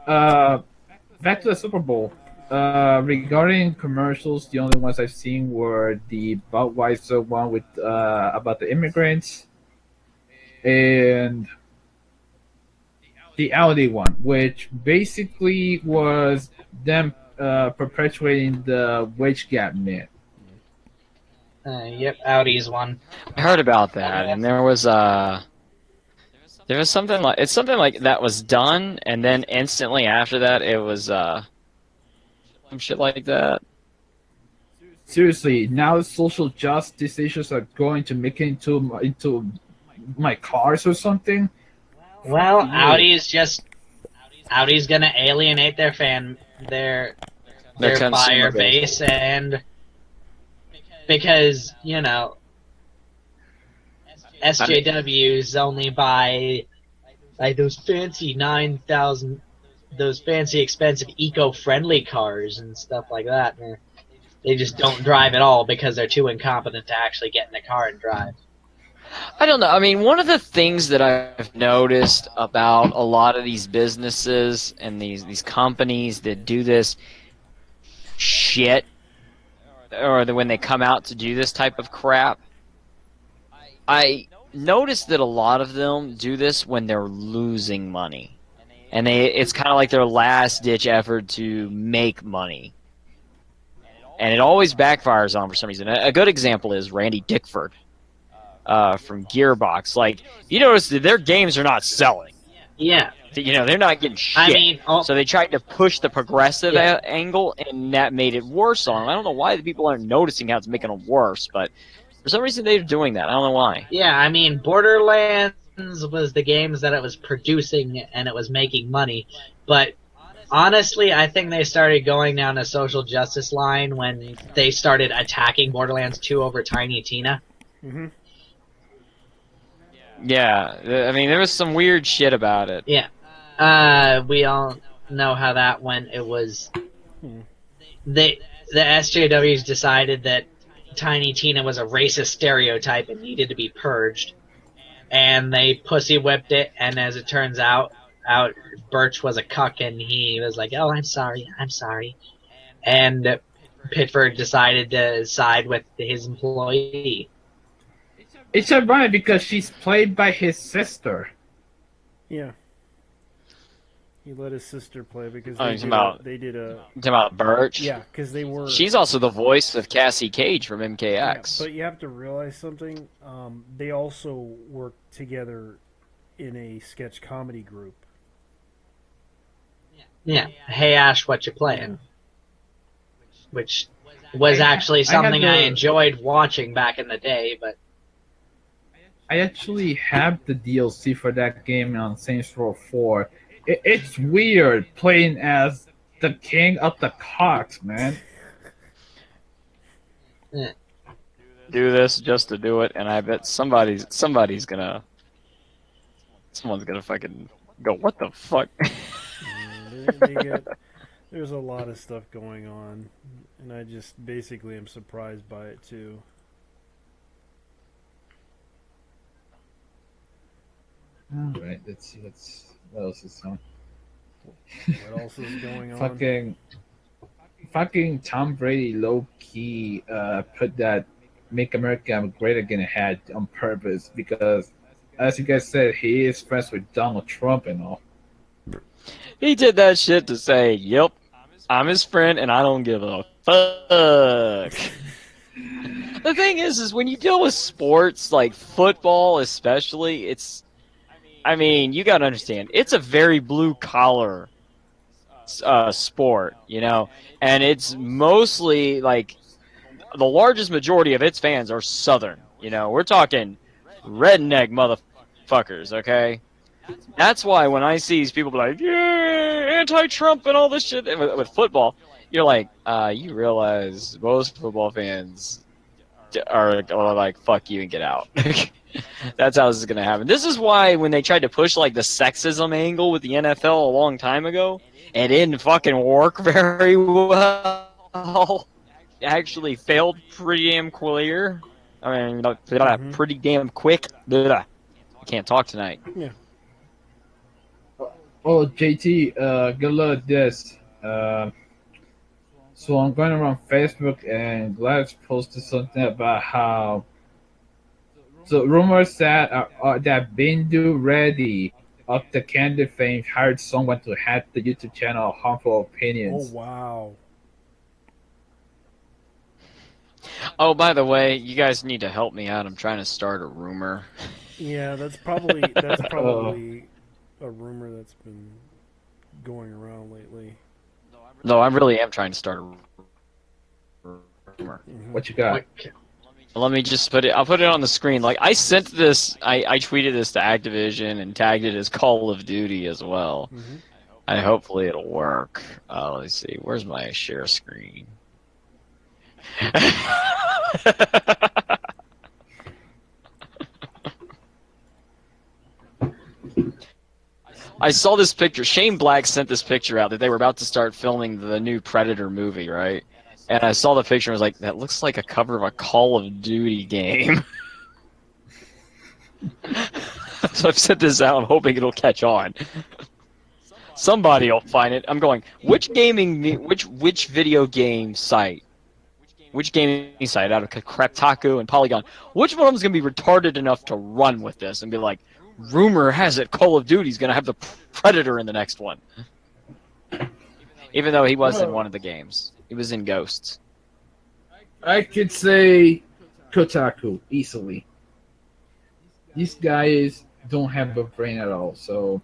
S2: back to the Super Bowl. Regarding commercials, the only ones I've seen were the Budweiser one with about the immigrants, and the Audi one, which basically was them perpetuating the wage gap myth.
S4: Yep, Audi's one.
S3: I heard about that, and there was something like that was done, and then instantly after that, it was some shit like that.
S2: Seriously, now social justice issues are going to make it into my cars or something.
S4: Well, Audi's gonna alienate their
S3: Their
S4: buyer
S3: consumer
S4: base, and because, you know, SJWs only buy like those fancy those fancy expensive eco-friendly cars and stuff like that. And they just don't drive at all because they're too incompetent to actually get in the car and drive.
S3: I don't know. I mean, one of the things that I've noticed about a lot of these businesses and these companies that do this shit, or when they come out to do this type of crap, I noticed that a lot of them do this when they're losing money, and it's kind of like their last-ditch effort to make money, and it always backfires on them for some reason. A good example is Randy Dickford from Gearbox. Like, you notice that their games are not selling.
S4: Yeah.
S3: You know, they're not getting shit.
S4: I mean,
S3: so they tried to push the progressive angle, and that made it worse on them. I don't know why the people aren't noticing how it's making them worse, but for some reason they're doing that. I don't know why.
S4: Yeah, I mean, Borderlands was the games that it was producing and it was making money, but honestly, I think they started going down a social justice line when they started attacking Borderlands 2 over Tiny Tina.
S1: Mm-hmm.
S3: Yeah, I mean, there was some weird shit about it.
S4: Yeah. We all know how that went. It was... The SJWs decided that Tiny Tina was a racist stereotype and needed to be purged. And they pussy whipped it, and as it turns out Birch was a cuck, and he was like, "Oh, I'm sorry. And Pitford decided to side with his employee.
S2: It's ironic because she's played by his sister.
S1: Yeah. He let his sister play because
S3: Oh,
S1: they did a
S3: you talking about Birch?
S1: yeah, because they were.
S3: She's also the voice of Cassie Cage from
S1: Yeah,
S3: MKX.
S1: but you have to realize something. They also worked together in a sketch comedy group.
S4: Yeah. Hey Ash, what you playing? Which was actually something I enjoyed watching back in the day, but
S2: I actually have the DLC for that game on Saints Row 4. It's weird playing as the king of the cocks, man.
S3: Do this just to do it, and I bet someone's gonna fucking go, what the fuck?
S1: There's a lot of stuff going on, and I just basically am surprised by it too.
S2: Alright, let's see what else is on.
S1: What else is going on?
S2: Fucking Tom Brady low key put that "Make America Great Again" hat on purpose because, as you guys said, he is friends with Donald Trump and all.
S3: He did that shit to say, "Yep, I'm his friend, and I don't give a fuck." The thing is when you deal with sports like football, especially, I mean, you gotta understand, it's a very blue collar sport, you know, and it's mostly like the largest majority of its fans are Southern. You know, we're talking redneck motherfuckers. Okay, that's why when I see these people be like, yeah, anti-Trump and all this shit with football, you're like, you realize most football fans are like, fuck you and get out. That's how this is gonna happen. This is why when they tried to push like the sexism angle with the NFL a long time ago, it didn't fucking work very well. It actually failed pretty damn clear. I mean, pretty damn quick. I can't talk tonight.
S1: Yeah.
S2: Oh, JT, good luck at this. So I'm going around Facebook and Gladys posted something about how so rumors that that Bindu Reddy of the Candy fame hired someone to hack the YouTube channel of Harmful Opinions.
S1: Oh wow.
S3: Oh, by the way, you guys need to help me out. I'm trying to start a rumor.
S1: Yeah, that's probably a rumor that's been going around lately.
S3: No, I really am trying to start a rumor.
S2: What you got?
S3: Let me just put it. I'll put it on the screen. Like I sent this. I tweeted this to Activision and tagged it as Call of Duty as well.
S1: Mm-hmm.
S3: And hopefully it'll work. Let me see. Where's my share screen? I saw this picture. Shane Black sent this picture out that they were about to start filming the new Predator movie, right? And I saw the picture and was like, that looks like a cover of a Call of Duty game. So I've sent this out. I'm hoping it'll catch on. Somebody will find it. I'm going, which video game site? Which gaming site out of Craptaku and Polygon? Which one of them is going to be retarded enough to run with this and be like, rumor has it Call of Duty's going to have the Predator in the next one? Even though he was in one of the games. He was in Ghosts.
S2: I could say Kotaku easily. These guys don't have a brain at all, so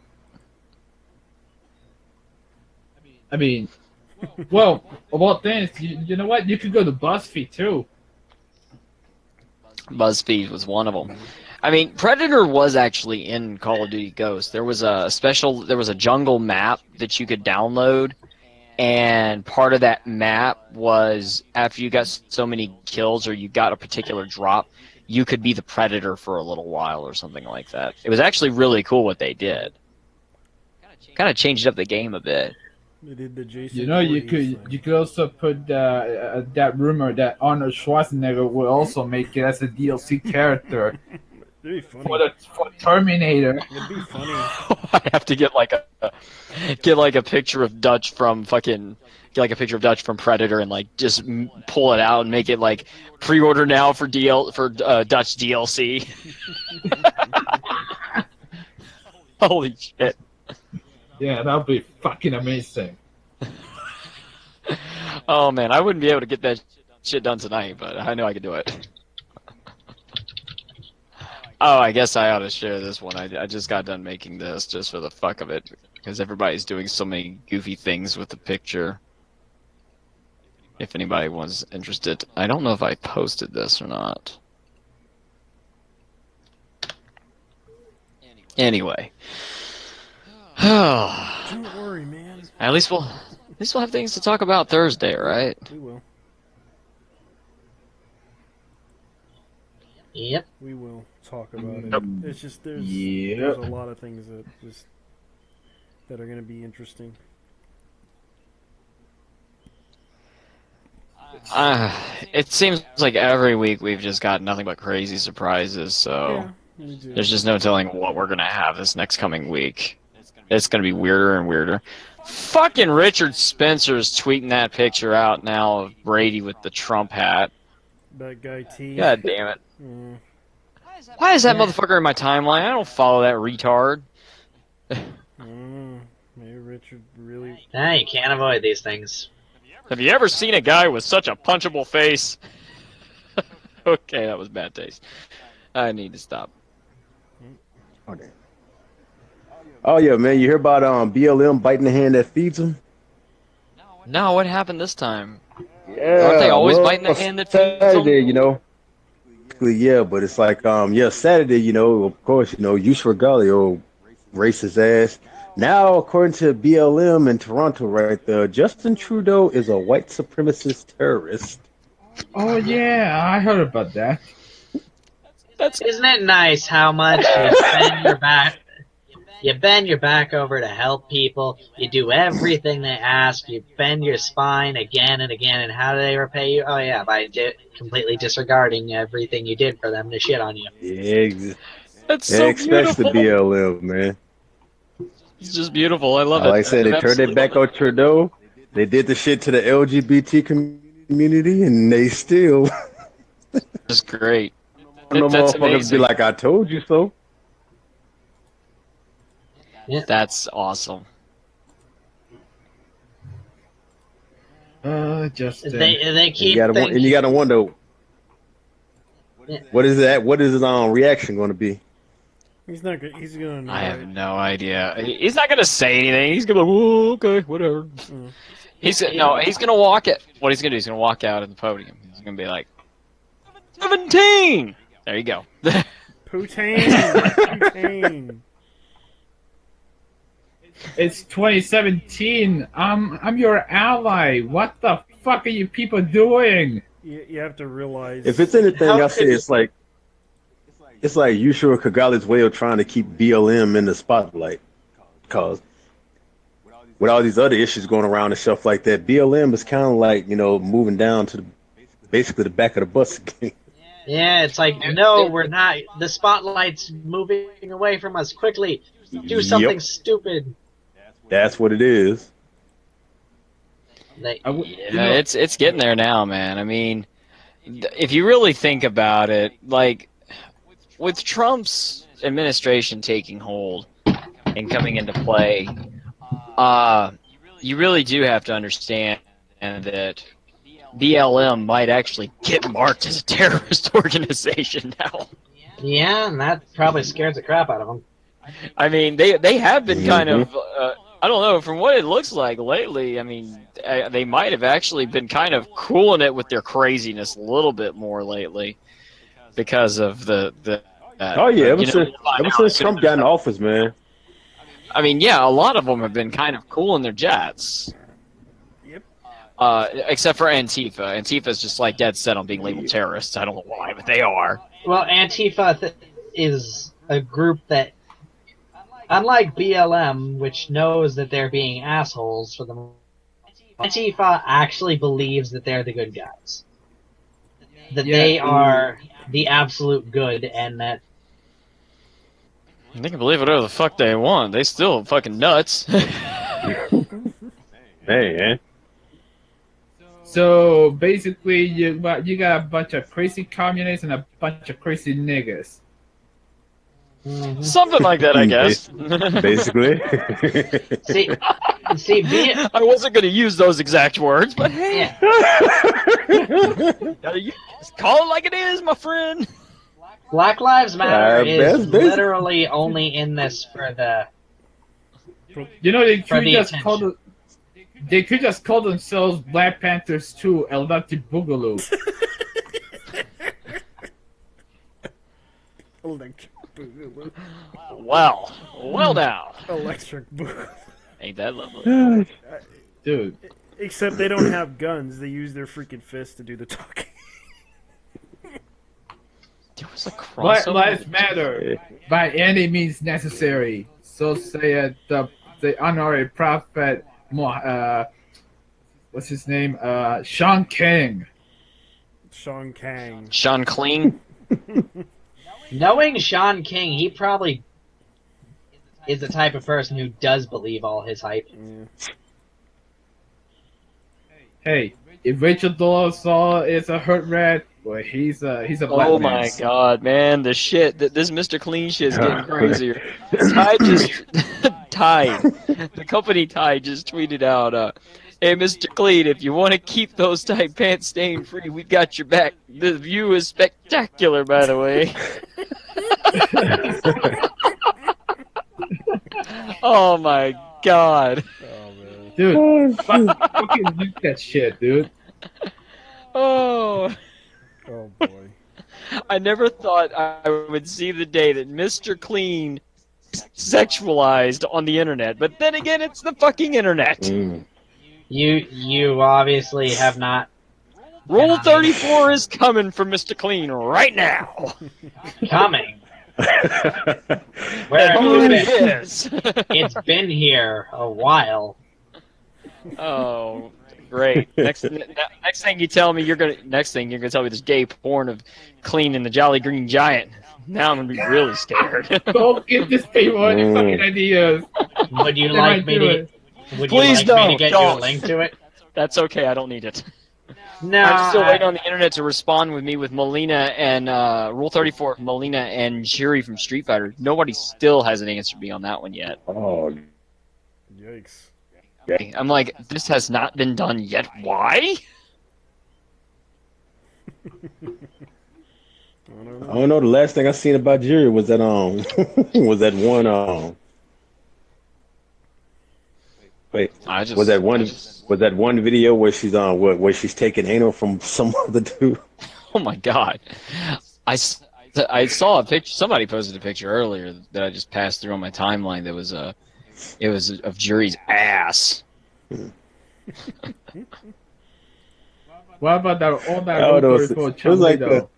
S2: I mean, well, about things, you know what? You could go to BuzzFeed too.
S3: BuzzFeed was one of them. I mean, Predator was actually in Call of Duty Ghosts. There was a jungle map that you could download, and part of that map was after you got so many kills or you got a particular drop, you could be the Predator for a little while or something like that. It was actually really cool what they did. Kind of changed up the game a bit.
S1: They did the Jason.
S2: You know, you could also put that rumor that Arnold Schwarzenegger will also make it as a DLC character.
S1: It'd be funny.
S2: For Terminator.
S1: It'd be funny.
S3: I have to get like a picture of Dutch from Dutch from Predator and like just pull it out and make it like pre-order now for Dutch DLC. Holy shit!
S2: Yeah, that would be fucking amazing.
S3: Oh man, I wouldn't be able to get that shit done tonight, but I know I could do it. Oh, I guess I ought to share this one. I just got done making this just for the fuck of it, because everybody's doing so many goofy things with the picture. If anybody was interested. I don't know if I posted this or not. Anyway.
S1: Don't worry, man.
S3: At least we'll have things to talk about Thursday, right?
S1: We will.
S4: Yep.
S1: We will talk about it.
S2: Yep.
S1: It's just there's
S2: Yep.
S1: a lot of things that are going to be interesting.
S3: It seems like every week we've just got nothing but crazy surprises, so
S1: Yeah, we do.
S3: there's just no telling what we're gonna have this next coming week. It's gonna be weirder and weirder. Fucking Richard Spencer's tweeting that picture out now of Brady with the Trump hat.
S1: That guy T.
S3: God damn it.
S1: Mm.
S3: Why is that motherfucker in my timeline? I don't follow that retard.
S1: Maybe Richard really.
S4: Nah, you can't avoid these things.
S3: Have you ever seen a guy with such a punchable face? Okay, that was bad taste. I need to stop.
S5: Okay. Oh yeah, man. You hear about BLM biting the hand that feeds them?
S3: No, what happened this time?
S5: Yeah.
S3: Aren't they always biting the hand that feeds
S5: Saturday,
S3: them?
S5: you know. Yeah, but it's like Saturday, you know, of course, you know, use regalia, old racist ass. Now, according to BLM in Toronto, right there, Justin Trudeau is a white supremacist terrorist.
S2: Oh yeah, I heard about that.
S4: Isn't it nice how much you bend your back over to help people, you do everything they ask, you bend your spine again and again, and how do they repay you? Oh yeah, by completely disregarding everything you did for them to shit on you.
S5: Yeah,
S3: That's so
S5: especially
S3: beautiful.
S5: BLM, man.
S3: It's just beautiful. I love it.
S5: Like I said, they turned their back on Trudeau. They did the shit to the LGBT community, and they still.
S3: It's great.
S5: No
S3: That's
S5: motherfuckers
S3: amazing.
S5: be like, "I told you so."
S3: That's awesome.
S2: Justin.
S4: They keep
S5: And you gotta wonder,
S4: Yeah.
S5: what is that? What is his reaction going to be?
S1: He's not good. He's going to.
S3: I have no idea. He's not gonna say anything. He's gonna be like, "Whoa, okay, whatever." He's gonna walk it. What he's gonna do? He's gonna walk out at the podium. He's gonna be like, 17. There you go.
S1: Poutine. Poutine.
S2: It's 2017. I'm your ally. What the fuck are you people doing?
S1: You have to realize.
S5: If it's anything, I say it's like Yusha Kagali's way of trying to keep BLM in the spotlight, because with all these other issues going around and stuff like that, BLM is kind of like, you know, moving down to basically the back of the bus again.
S4: Yeah, it's like, no, we're not. The spotlight's moving away from us. Quickly, do something stupid.
S5: That's what it is.
S3: Yeah, it's getting there now, man. I mean, if you really think about it, like with Trump's administration taking hold and coming into play, you really do have to understand that BLM might actually get marked as a terrorist organization now.
S4: Yeah, and that probably scares the crap out of them.
S3: I mean, they have been kind of, I don't know, from what it looks like lately, I mean, they might have actually been kind of cooling it with their craziness a little bit more lately because of the
S5: Ever since Trump got in office, man.
S3: I mean, yeah, a lot of them have been kind of cooling their jets.
S1: Yep.
S3: Except for Antifa. Antifa's just like dead set on being labeled terrorists. I don't know why, but they are.
S4: Well, Antifa is a group that, unlike BLM, which knows that they're being assholes for them, Antifa actually believes that they're the good guys. That they are the absolute good, and that
S3: They can believe whatever the fuck they want. They still fucking nuts.
S5: Man.
S2: So basically, you got a bunch of crazy communists and a bunch of crazy niggas.
S3: Something like that, I guess.
S5: Basically.
S4: See,
S3: I wasn't going to use those exact words, but hey, call it like it is, my friend.
S4: Black Lives Matter is
S5: that's basic.
S4: literally only in this for the.
S2: You know, they
S4: For
S2: could
S4: the
S2: just
S4: attention.
S2: they could just call themselves Black Panthers 2 Electric Boogaloo.
S1: Electric Boogaloo.
S3: Well now.
S1: Electric Boogaloo.
S3: Ain't that lovely?
S2: Dude.
S1: Except they don't have guns. They use their freaking fists to do the talking.
S3: There was a
S2: Black
S3: crossover.
S2: Lives Matter by any means necessary. So said the honorary prophet, what's his name? Sean King.
S1: Sean Kang.
S3: Sean Clean.
S4: Knowing Sean King, he probably is the type of person who does believe all his hype.
S2: Hey, if Rachel Dolezal is a hurt rat, well, he's a black
S3: Oh
S2: man.
S3: my god, man, the shit that this Mr. Clean shit is getting crazier. Tide, the company Tide just tweeted out, "Hey, Mr. Clean, if you want to keep those tight pants stain free, we got your back. The view is spectacular, by the way." Oh my god.
S1: Oh man.
S2: Dude, fucking look that shit, dude.
S3: Oh.
S1: Oh boy.
S3: I never thought I would see the day that Mr. Clean sexualized on the internet, but then again, it's the fucking internet.
S4: You obviously have not.
S3: Rule 34 is coming for Mr. Clean right now.
S4: Coming.
S3: And
S4: Where
S3: who it
S4: it's
S3: is.
S4: it's been here a while.
S3: Oh, great! Next thing you tell me, you're gonna tell me there's gay porn of Clean and the Jolly Green Giant. Now I'm gonna be really scared.
S2: Don't give this people any fucking ideas.
S4: Would you
S2: They
S4: like
S2: might
S4: me
S2: do
S4: to?
S2: it.
S4: Would
S3: Please
S4: you like me
S3: don't,
S4: to get
S3: don't.
S4: you a link to it?
S3: That's okay. I don't need it.
S4: No.
S3: I'm still waiting on the internet to respond with me with Melina and Rule 34, Melina and Shuri from Street Fighter. Nobody still hasn't answered me on that one yet.
S5: Oh,
S1: Yikes.
S3: I'm like, this has not been done yet. Why?
S5: I don't know. The last thing I seen about Jerry was that was that one wait, was that one video where she's where she's taking anal from some other dude?
S3: Oh my god. I saw a picture. Somebody posted a picture earlier that I just passed through on my timeline. That was it was of Jury's ass.
S2: What about that all that
S5: Oh,
S2: road
S5: it
S2: for
S5: was
S2: Chun-Li,
S5: like
S2: though?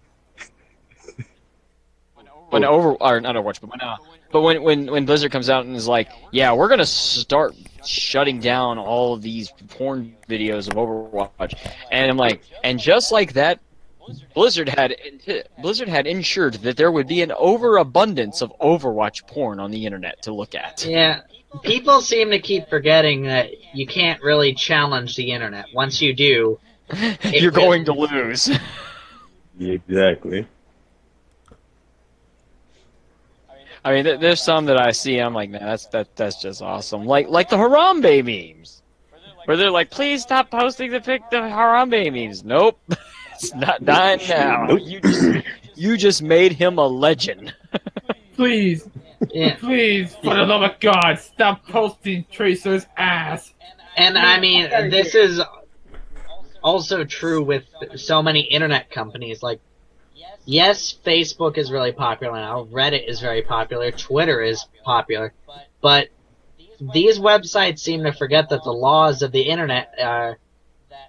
S3: When not Overwatch, but when Blizzard comes out and is like, yeah, we're gonna start shutting down all of these porn videos of Overwatch, and I'm like, and just like that, Blizzard had ensured that there would be an overabundance of Overwatch porn on the internet to look at.
S4: Yeah. People seem to keep forgetting that you can't really challenge the internet. Once you do,
S3: You're going to lose.
S5: Exactly.
S3: I mean, there's some that I see, I'm like, man, that's just awesome. Like the Harambe memes, where they're like, please stop posting the Harambe memes. Nope, it's not dying now.
S5: Nope.
S3: You just made him a legend.
S2: Please,
S4: Yeah.
S2: please, for the love of God, stop posting Tracer's ass.
S4: And I mean, this is also true with so many internet companies. Like, yes, Facebook is really popular now. Reddit is very popular. Twitter is popular. But these websites seem to forget that the laws of the internet are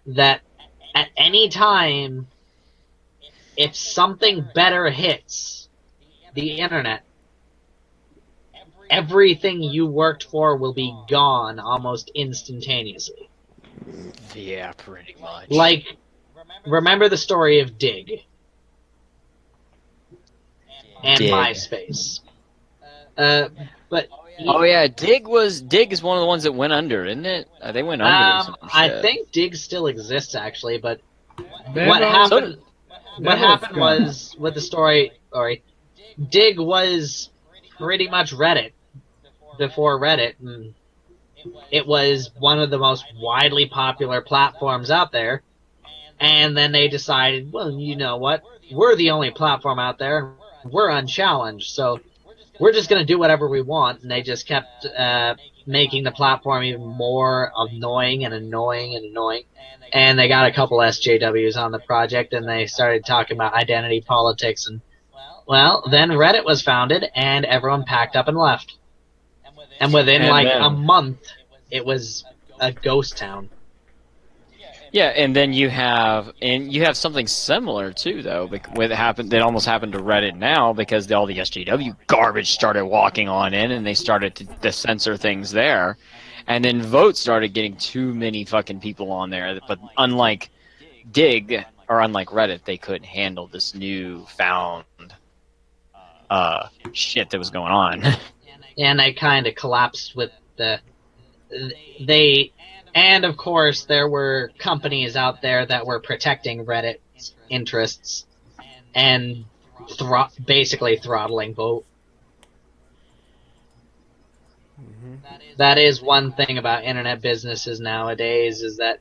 S4: that at any time, if something better hits the internet, everything you worked for will be gone almost instantaneously.
S3: Yeah, pretty much.
S4: Like, remember the story of Dig and
S3: Dig.
S4: MySpace. But
S3: Oh yeah, Dig is one of the ones that went under, isn't it? They went under. or some
S4: I
S3: shit.
S4: think Dig still exists actually, but
S2: Never-
S4: what happened? What
S2: Never
S4: happened
S2: gone.
S4: was with the story. Sorry, Dig was pretty much Reddit before Reddit, and it was one of the most widely popular platforms out there. And then they decided, well, you know what? We're the only platform out there. We're unchallenged, so we're just going to do whatever we want. And they just kept making the platform even more annoying and annoying and annoying. And they got a couple SJWs on the project, and they started talking about identity politics. And, well, then Reddit was founded, and everyone packed up and left. And within, like, a month, it was a ghost town.
S3: Yeah, and then you have something similar too, though. That almost happened to Reddit now because all the SJW garbage started walking on in, and they started to censor things there, and then Vote started getting too many fucking people on there. But unlike Dig or unlike Reddit, they couldn't handle this new found shit that was going on.
S4: And they kind of collapsed with and of course there were companies out there that were protecting Reddit's interests and basically throttling Vote. That is one thing about internet businesses nowadays, is that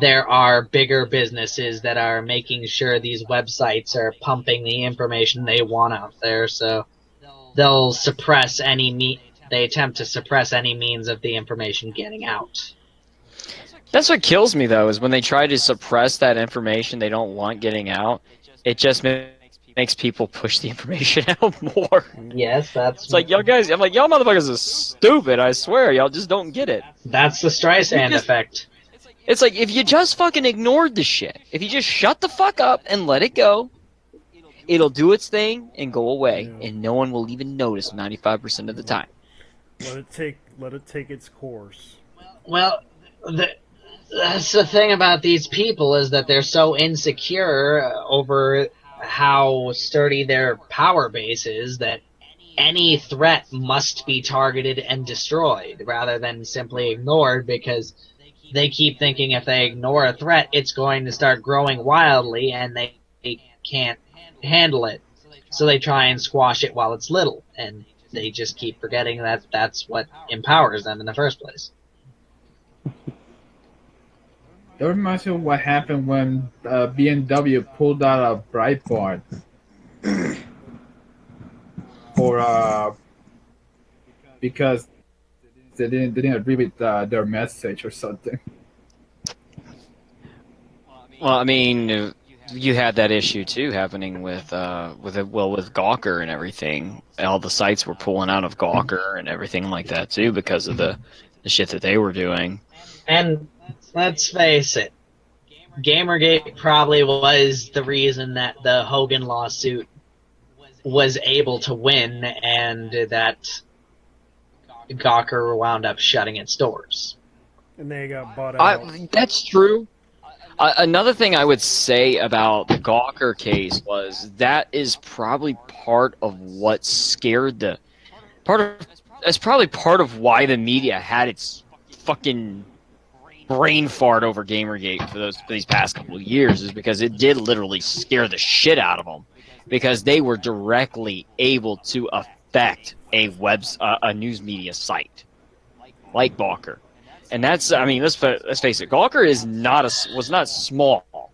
S4: there are bigger businesses that are making sure these websites are pumping the information they want out there, so they'll suppress they attempt to suppress any means of the information getting out.
S3: That's what kills me, though, is when they try to suppress that information they don't want getting out, it just makes people push the information out more.
S4: Yes,
S3: It's like, y'all guys, I'm like, y'all motherfuckers are stupid, I swear, y'all just don't get it.
S4: That's the Streisand effect.
S3: It's like, if you just fucking ignored the shit, if you just shut the fuck up and let it go, it'll do its thing and go away, and no one will even notice 95% of the time.
S1: Let it take its course.
S4: Well, that's the thing about these people, is that they're so insecure over how sturdy their power base is that any threat must be targeted and destroyed rather than simply ignored, because they keep thinking if they ignore a threat, it's going to start growing wildly and they can't handle it. So they try and squash it while it's little, and they just keep forgetting that that's what empowers them in the first place.
S2: That reminds me of what happened when BMW pulled out a Breitbart because they didn't agree with their message or something.
S3: Well, I mean, you had that issue too happening with Gawker and everything. All the sites were pulling out of Gawker and everything like that too because of the shit that they were doing.
S4: And let's face it, Gamergate probably was the reason that the Hogan lawsuit was able to win, and that Gawker wound up shutting its doors.
S1: And they got bought out.
S3: That's true. Another thing I would say about the Gawker case was that is probably part of what scared that's probably part of why the media had its fucking brain fart over Gamergate for these past couple of years, is because it did literally scare the shit out of them, because they were directly able to affect a news media site like Gawker. And that's, I mean, let's face it, Gawker was not small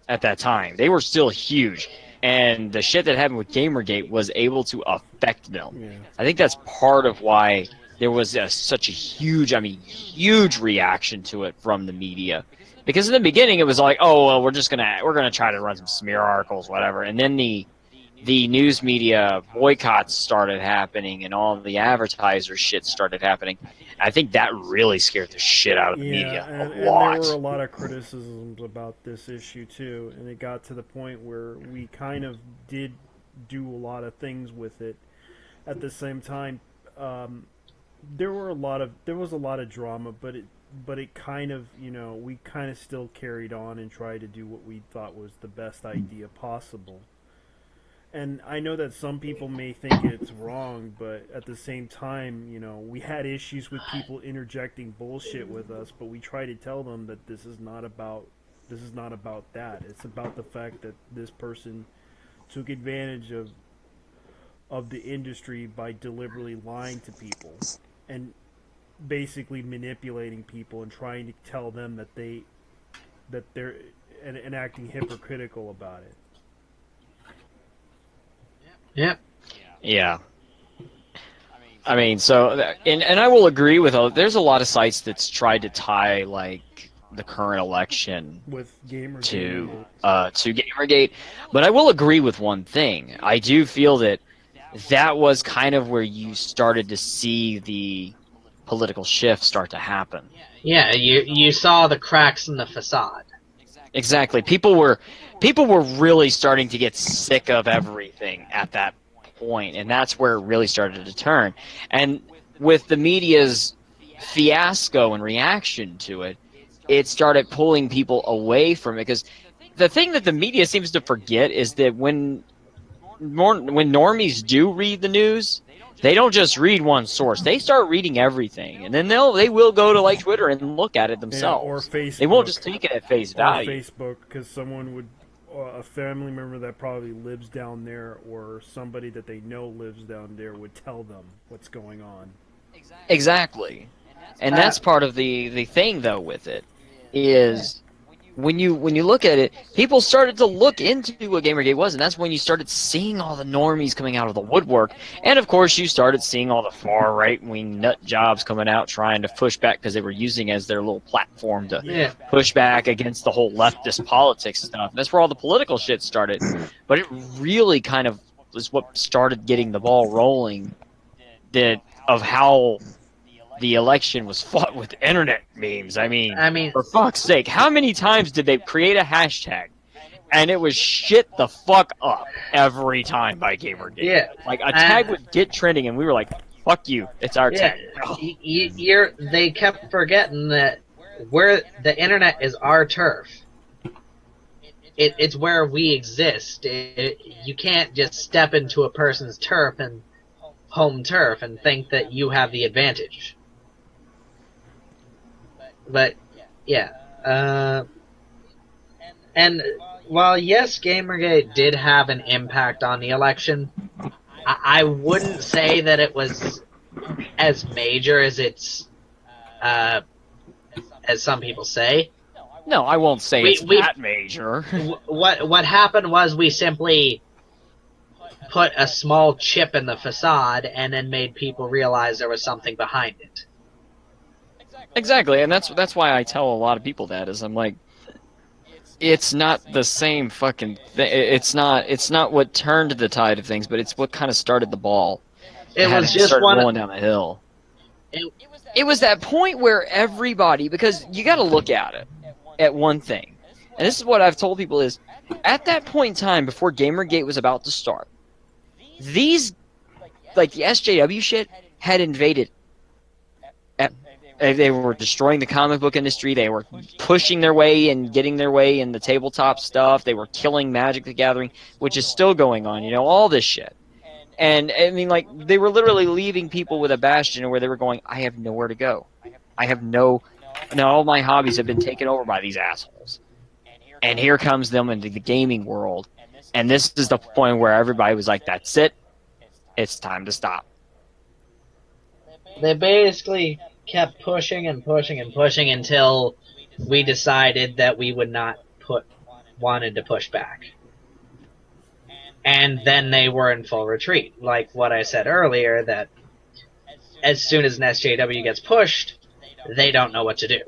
S3: at that time. They were still huge. And the shit that happened with Gamergate was able to affect them. Yeah. I think that's part of why there was such a huge reaction to it from the media. Because in the beginning it was like, oh, well, we're gonna try to run some smear articles, whatever. And then the news media boycotts started happening and all the advertiser shit started happening. I think that really scared the shit out of the media a lot.
S1: And there were a lot of criticisms about this issue too, and it got to the point where we kind of did do a lot of things with it. At the same time, there was a lot of drama, but it kind of, we kind of still carried on and tried to do what we thought was the best idea possible. And I know that some people may think it's wrong, but at the same time, we had issues with people interjecting bullshit with us, but we try to tell them that this is not about that. It's about the fact that this person took advantage of the industry by deliberately lying to people and basically manipulating people and trying to tell them that they're and acting hypocritical about it.
S4: Yep.
S3: Yeah. I mean, so, and I will agree with, there's a lot of sites that's tried to tie, like, the current election
S1: With Gamergate.
S3: to Gamergate, but I will agree with one thing. I do feel that was kind of where you started to see the political shift start to happen.
S4: Yeah, you saw the cracks in the facade.
S3: Exactly. People were really starting to get sick of everything at that point, and that's where it really started to turn. And with the media's fiasco and reaction to it, it started pulling people away from it, because the thing that the media seems to forget is that when normies do read the news, they don't just read one source. They start reading everything, and then they will go to like Twitter and look at it themselves.
S1: Yeah, or Facebook.
S3: They won't just take it at face value.
S1: Or Facebook, because someone would, a family member that probably lives down there, or somebody that they know lives down there, would tell them what's going on.
S3: Exactly, and that's part of the thing though with it is. When you look at it, people started to look into what Gamergate was, and that's when you started seeing all the normies coming out of the woodwork. And of course, you started seeing all the far right-wing nut jobs coming out trying to push back, because they were using it as their little platform to push back against the whole leftist politics and stuff. And that's where all the political shit started. But it really kind of was what started getting the ball rolling of how the election was fought with internet memes. I mean, for fuck's sake, how many times did they create a hashtag and it was shit the fuck up every time by Gamergate?
S4: Yeah.
S3: Like, a tag would get trending and we were like, fuck you, it's our tag.
S4: They kept forgetting that the internet is our turf. It's where we exist. You can't just step into a person's turf and home turf and think that you have the advantage. But yeah, and while yes, Gamergate did have an impact on the election, I wouldn't say that it was as major as as some people say.
S3: No, I won't say it's that major.
S4: What happened was we simply put a small chip in the facade and then made people realize there was something behind it.
S3: Exactly, and that's why I tell a lot of people that, is I'm like, it's not the same fucking thing. It's not what turned the tide of things, but it's what kind of started the ball.
S4: It was just
S3: rolling down the hill. It was that point where everybody, because you got to look at it at one thing, and this is what I've told people is, at that point in time before Gamergate was about to start, these, like the SJW shit, had invaded. They were destroying the comic book industry. They were pushing their way and getting their way in the tabletop stuff. They were killing Magic the Gathering, which is still going on, all this shit. And, I mean, like, they were literally leaving people with a bastion where they were going, I have nowhere to go. I have now all my hobbies have been taken over by these assholes. And here comes them into the gaming world. And this is the point where everybody was like, that's it. It's time to stop.
S4: They basically kept pushing and pushing and pushing until we decided that we would not wanted to push back. And then they were in full retreat. Like what I said earlier, that as soon as an SJW gets pushed, they don't know what to do.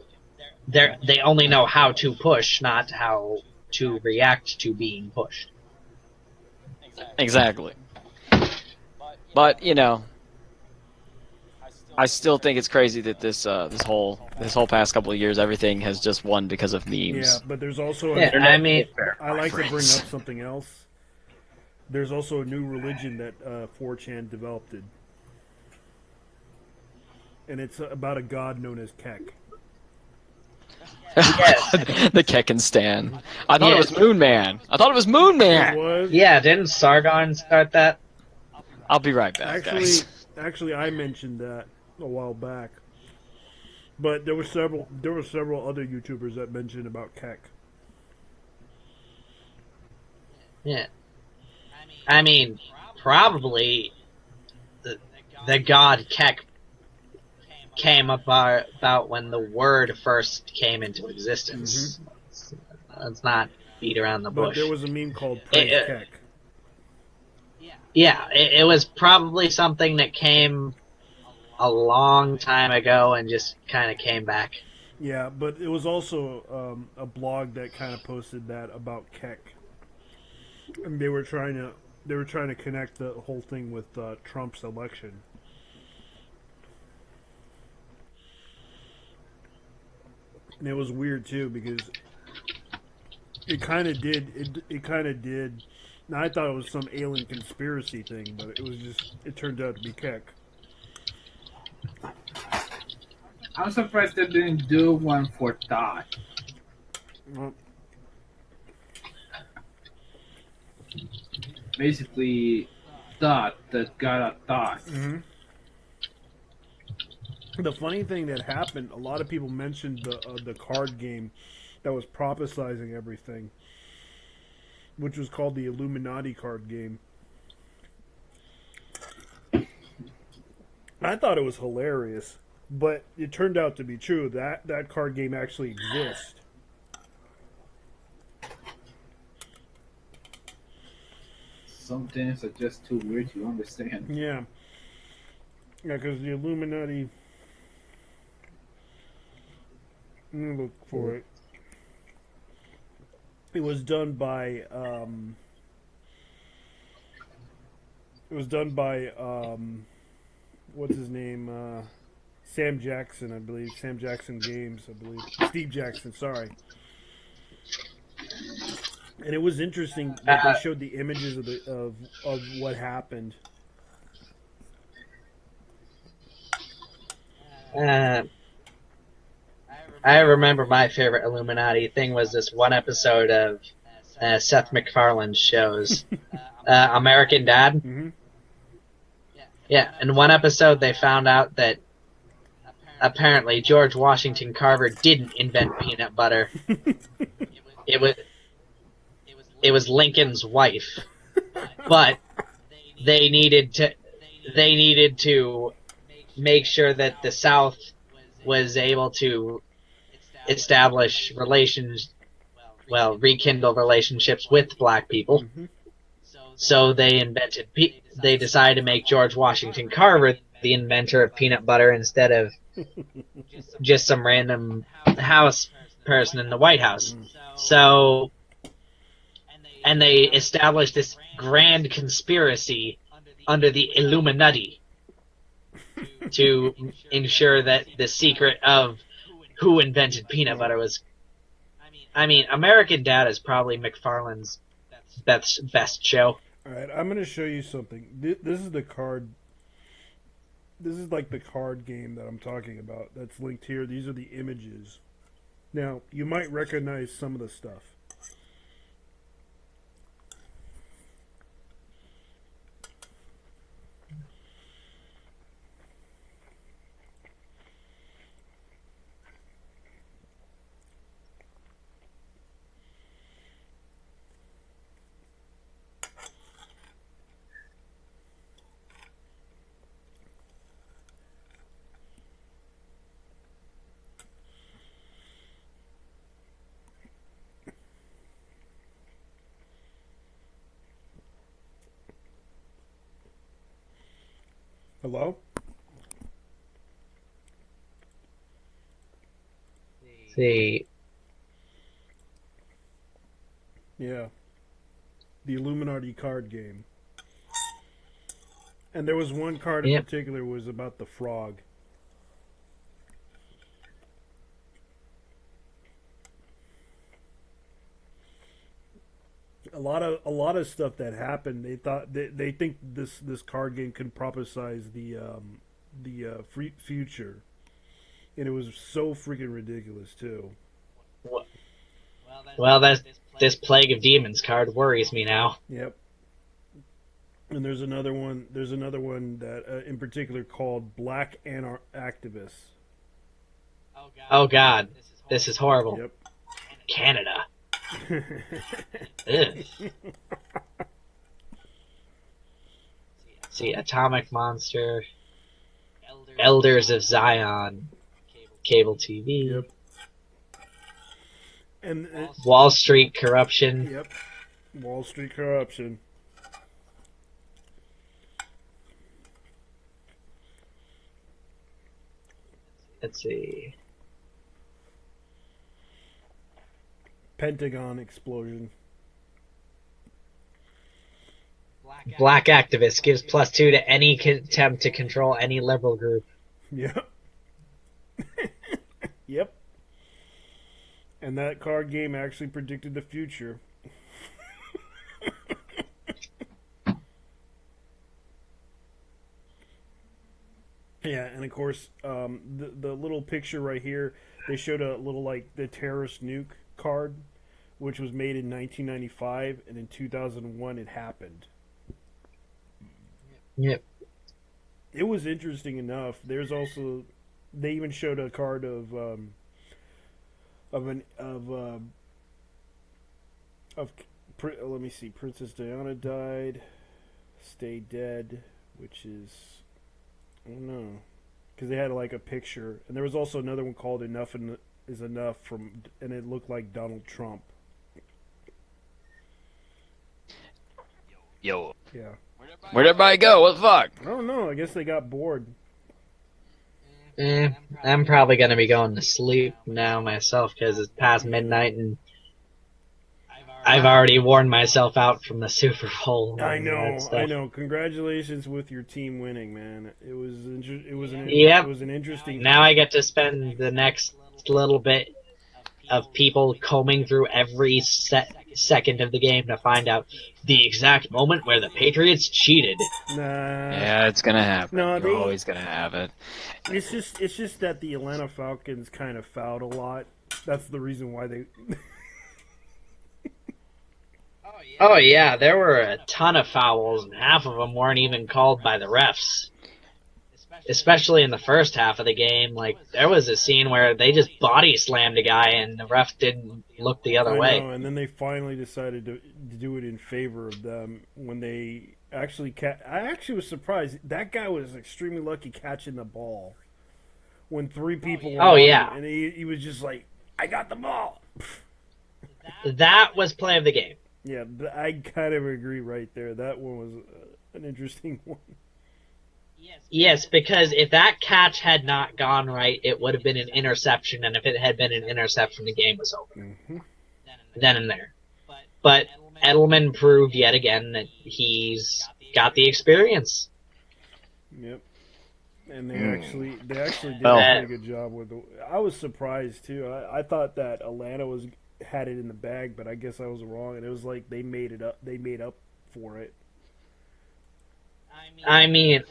S4: They only know how to push, not how to react to being pushed.
S3: Exactly. But, I still think it's crazy that this whole past couple of years, everything has just won because of memes.
S1: Yeah, but there's also
S4: I
S1: like to bring up something else. There's also a new religion that 4chan developed, and it's about a god known as Kek.
S4: Yes.
S3: The Kekken Stan. I thought it was Moon Man.
S1: It was?
S4: Yeah, didn't Sargon start that?
S3: I'll be right back, guys.
S1: Actually, I mentioned that a while back, but there were several other YouTubers that mentioned about Kek.
S4: Yeah, I mean, probably the god Kek came about when the word first came into existence. Let's not beat around the
S1: But
S4: bush.
S1: there was a meme called Praise Keck.
S4: Yeah, it was probably something that came a long time ago and just kind of came back.
S1: Yeah, but it was also a blog that kind of posted that about Keck, and they were trying to connect the whole thing with Trump's election. And it was weird too because it kind of did. It kind of did. Now I thought it was some alien conspiracy thing, but it was just. It turned out to be Keck.
S2: I'm surprised they didn't do one for Dot.
S1: Well,
S2: Basically, Dot that got a Dot.
S1: mm-hmm. The funny thing that happened, a lot of people mentioned the card game that was prophesizing everything, which was called the Illuminati card game. I thought it was hilarious, but it turned out to be true. That card game actually exists.
S2: Some things are just too weird to understand.
S1: Yeah. Yeah, because the Illuminati... Let me look for it. It was done by... what's his name? Sam Jackson, I believe. Sam Jackson Games, I believe. Steve Jackson, sorry. And it was interesting that they showed the images of what happened.
S4: I remember my favorite Illuminati thing was this one episode of Seth MacFarlane's shows, American Dad.
S1: Mm-hmm.
S4: Yeah, in one episode they found out that apparently George Washington Carver didn't invent peanut butter. It was Lincoln's wife, but they needed to make sure that the South was able to establish rekindle relationships with black people.
S1: Mm-hmm.
S4: So they decided to make George Washington Carver the inventor of peanut butter instead of just some random house person in the White House. So, and they established this grand conspiracy under the Illuminati to ensure that the secret of who invented peanut butter was... I mean, American Dad is probably MacFarlane's best show.
S1: All right, I'm going to show you something. This is the card. This is like the card game that I'm talking about. That's linked here. These are the images. Now, you might recognize some of the stuff. Hello?
S4: See.
S1: Yeah. The Illuminati card game. And there was one card in particular was about the frog. A lot of stuff that happened. They think this card game can prophesize the future, and it was so freaking ridiculous too.
S4: Well, this Plague of Demons card worries me now.
S1: Yep. And there's another one. There's another one that in particular called Black Activists.
S4: Oh God, this is horrible.
S1: Yep.
S4: Canada. See, Atomic Monster. Elders of Zion, cable TV.
S1: Yep. And
S4: Wall Street corruption.
S1: yep, Wall Street corruption.
S4: Let's see.
S1: Pentagon explosion.
S4: Black activist gives +2 to any attempt to control any liberal group.
S1: Yep. Yep. And that card game actually predicted the future. Yeah, and of course, the little picture right here, they showed a little like the terrorist nuke card, which was made in 1995, and in 2001 it happened.
S4: Yep.
S1: It was interesting enough. There's also, they even showed a card of let me see, Princess Diana died, stay dead, which is, I don't know, because they had like a picture, and there was also another one called Enough is Enough and it looked like Donald Trump.
S3: Yo,
S1: Yeah,
S3: where'd everybody go? What the fuck?
S1: I don't know. I guess they got bored.
S4: I'm probably gonna be going to sleep now myself because it's past midnight and I've already worn myself out from the Super Bowl.
S1: I
S4: and that
S1: know,
S4: stuff.
S1: I know. Congratulations with your team winning, man. It was
S4: Yep.
S1: it was an interesting.
S4: Now I get to spend the next little bit of people combing through every second of the game to find out the exact moment where the Patriots cheated.
S1: Nah.
S3: Yeah, it's gonna happen.
S1: No,
S3: You're always gonna have it.
S1: It's just that the Atlanta Falcons kind of fouled a lot. That's the reason why they.
S4: Oh yeah, there were a ton of fouls, and half of them weren't even called by the refs. Especially in the first half of the game, like there was a scene where they just body slammed a guy, and the ref didn't look the other
S1: I
S4: way.
S1: know, and then they finally decided to do it in favor of them when they actually. I actually was surprised. That guy was extremely lucky catching the ball when three people. Were on
S4: yeah.
S1: him, and he was just like, "I got the ball."
S4: That was play of the game.
S1: Yeah, I kind of agree right there. That one was an interesting one.
S4: Yes, because if that catch had not gone right, it would have been an interception, and if it had been an interception, the game was over.
S1: Mm-hmm.
S4: Then and there. But Edelman proved yet again that he's got the experience.
S1: Yep. And they actually did
S3: Well-
S1: a pretty good job with it. I was surprised too. I thought that Atlanta had it in the bag, but I guess I was wrong. And it was like they made it up. They made up for it.
S4: I mean,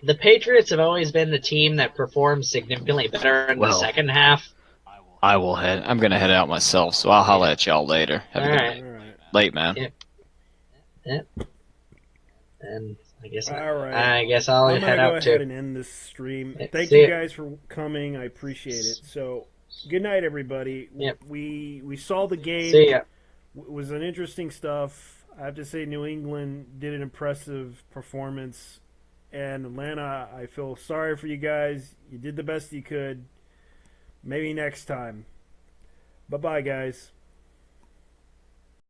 S4: the Patriots have always been the team that performs significantly better in the
S3: Well.
S4: second half.
S3: I'm gonna head out myself, so I'll holler at y'all later. Have a good
S4: Alright.
S1: All right.
S3: late, man.
S4: Yeah. And I guess
S1: All right.
S4: I guess I'll
S1: I'm
S4: head
S1: gonna go
S4: out
S1: ahead
S4: too.
S1: and end this stream.
S4: Yeah,
S1: Thank
S4: see
S1: you
S4: ya.
S1: guys for coming. I appreciate it. So, good night, everybody.
S4: Yep.
S1: We saw the game.
S4: See ya.
S1: It was an interesting stuff. I have to say, New England did an impressive performance, and Atlanta, I feel sorry for you guys. You did the best you could. Maybe next time. Bye-bye, guys.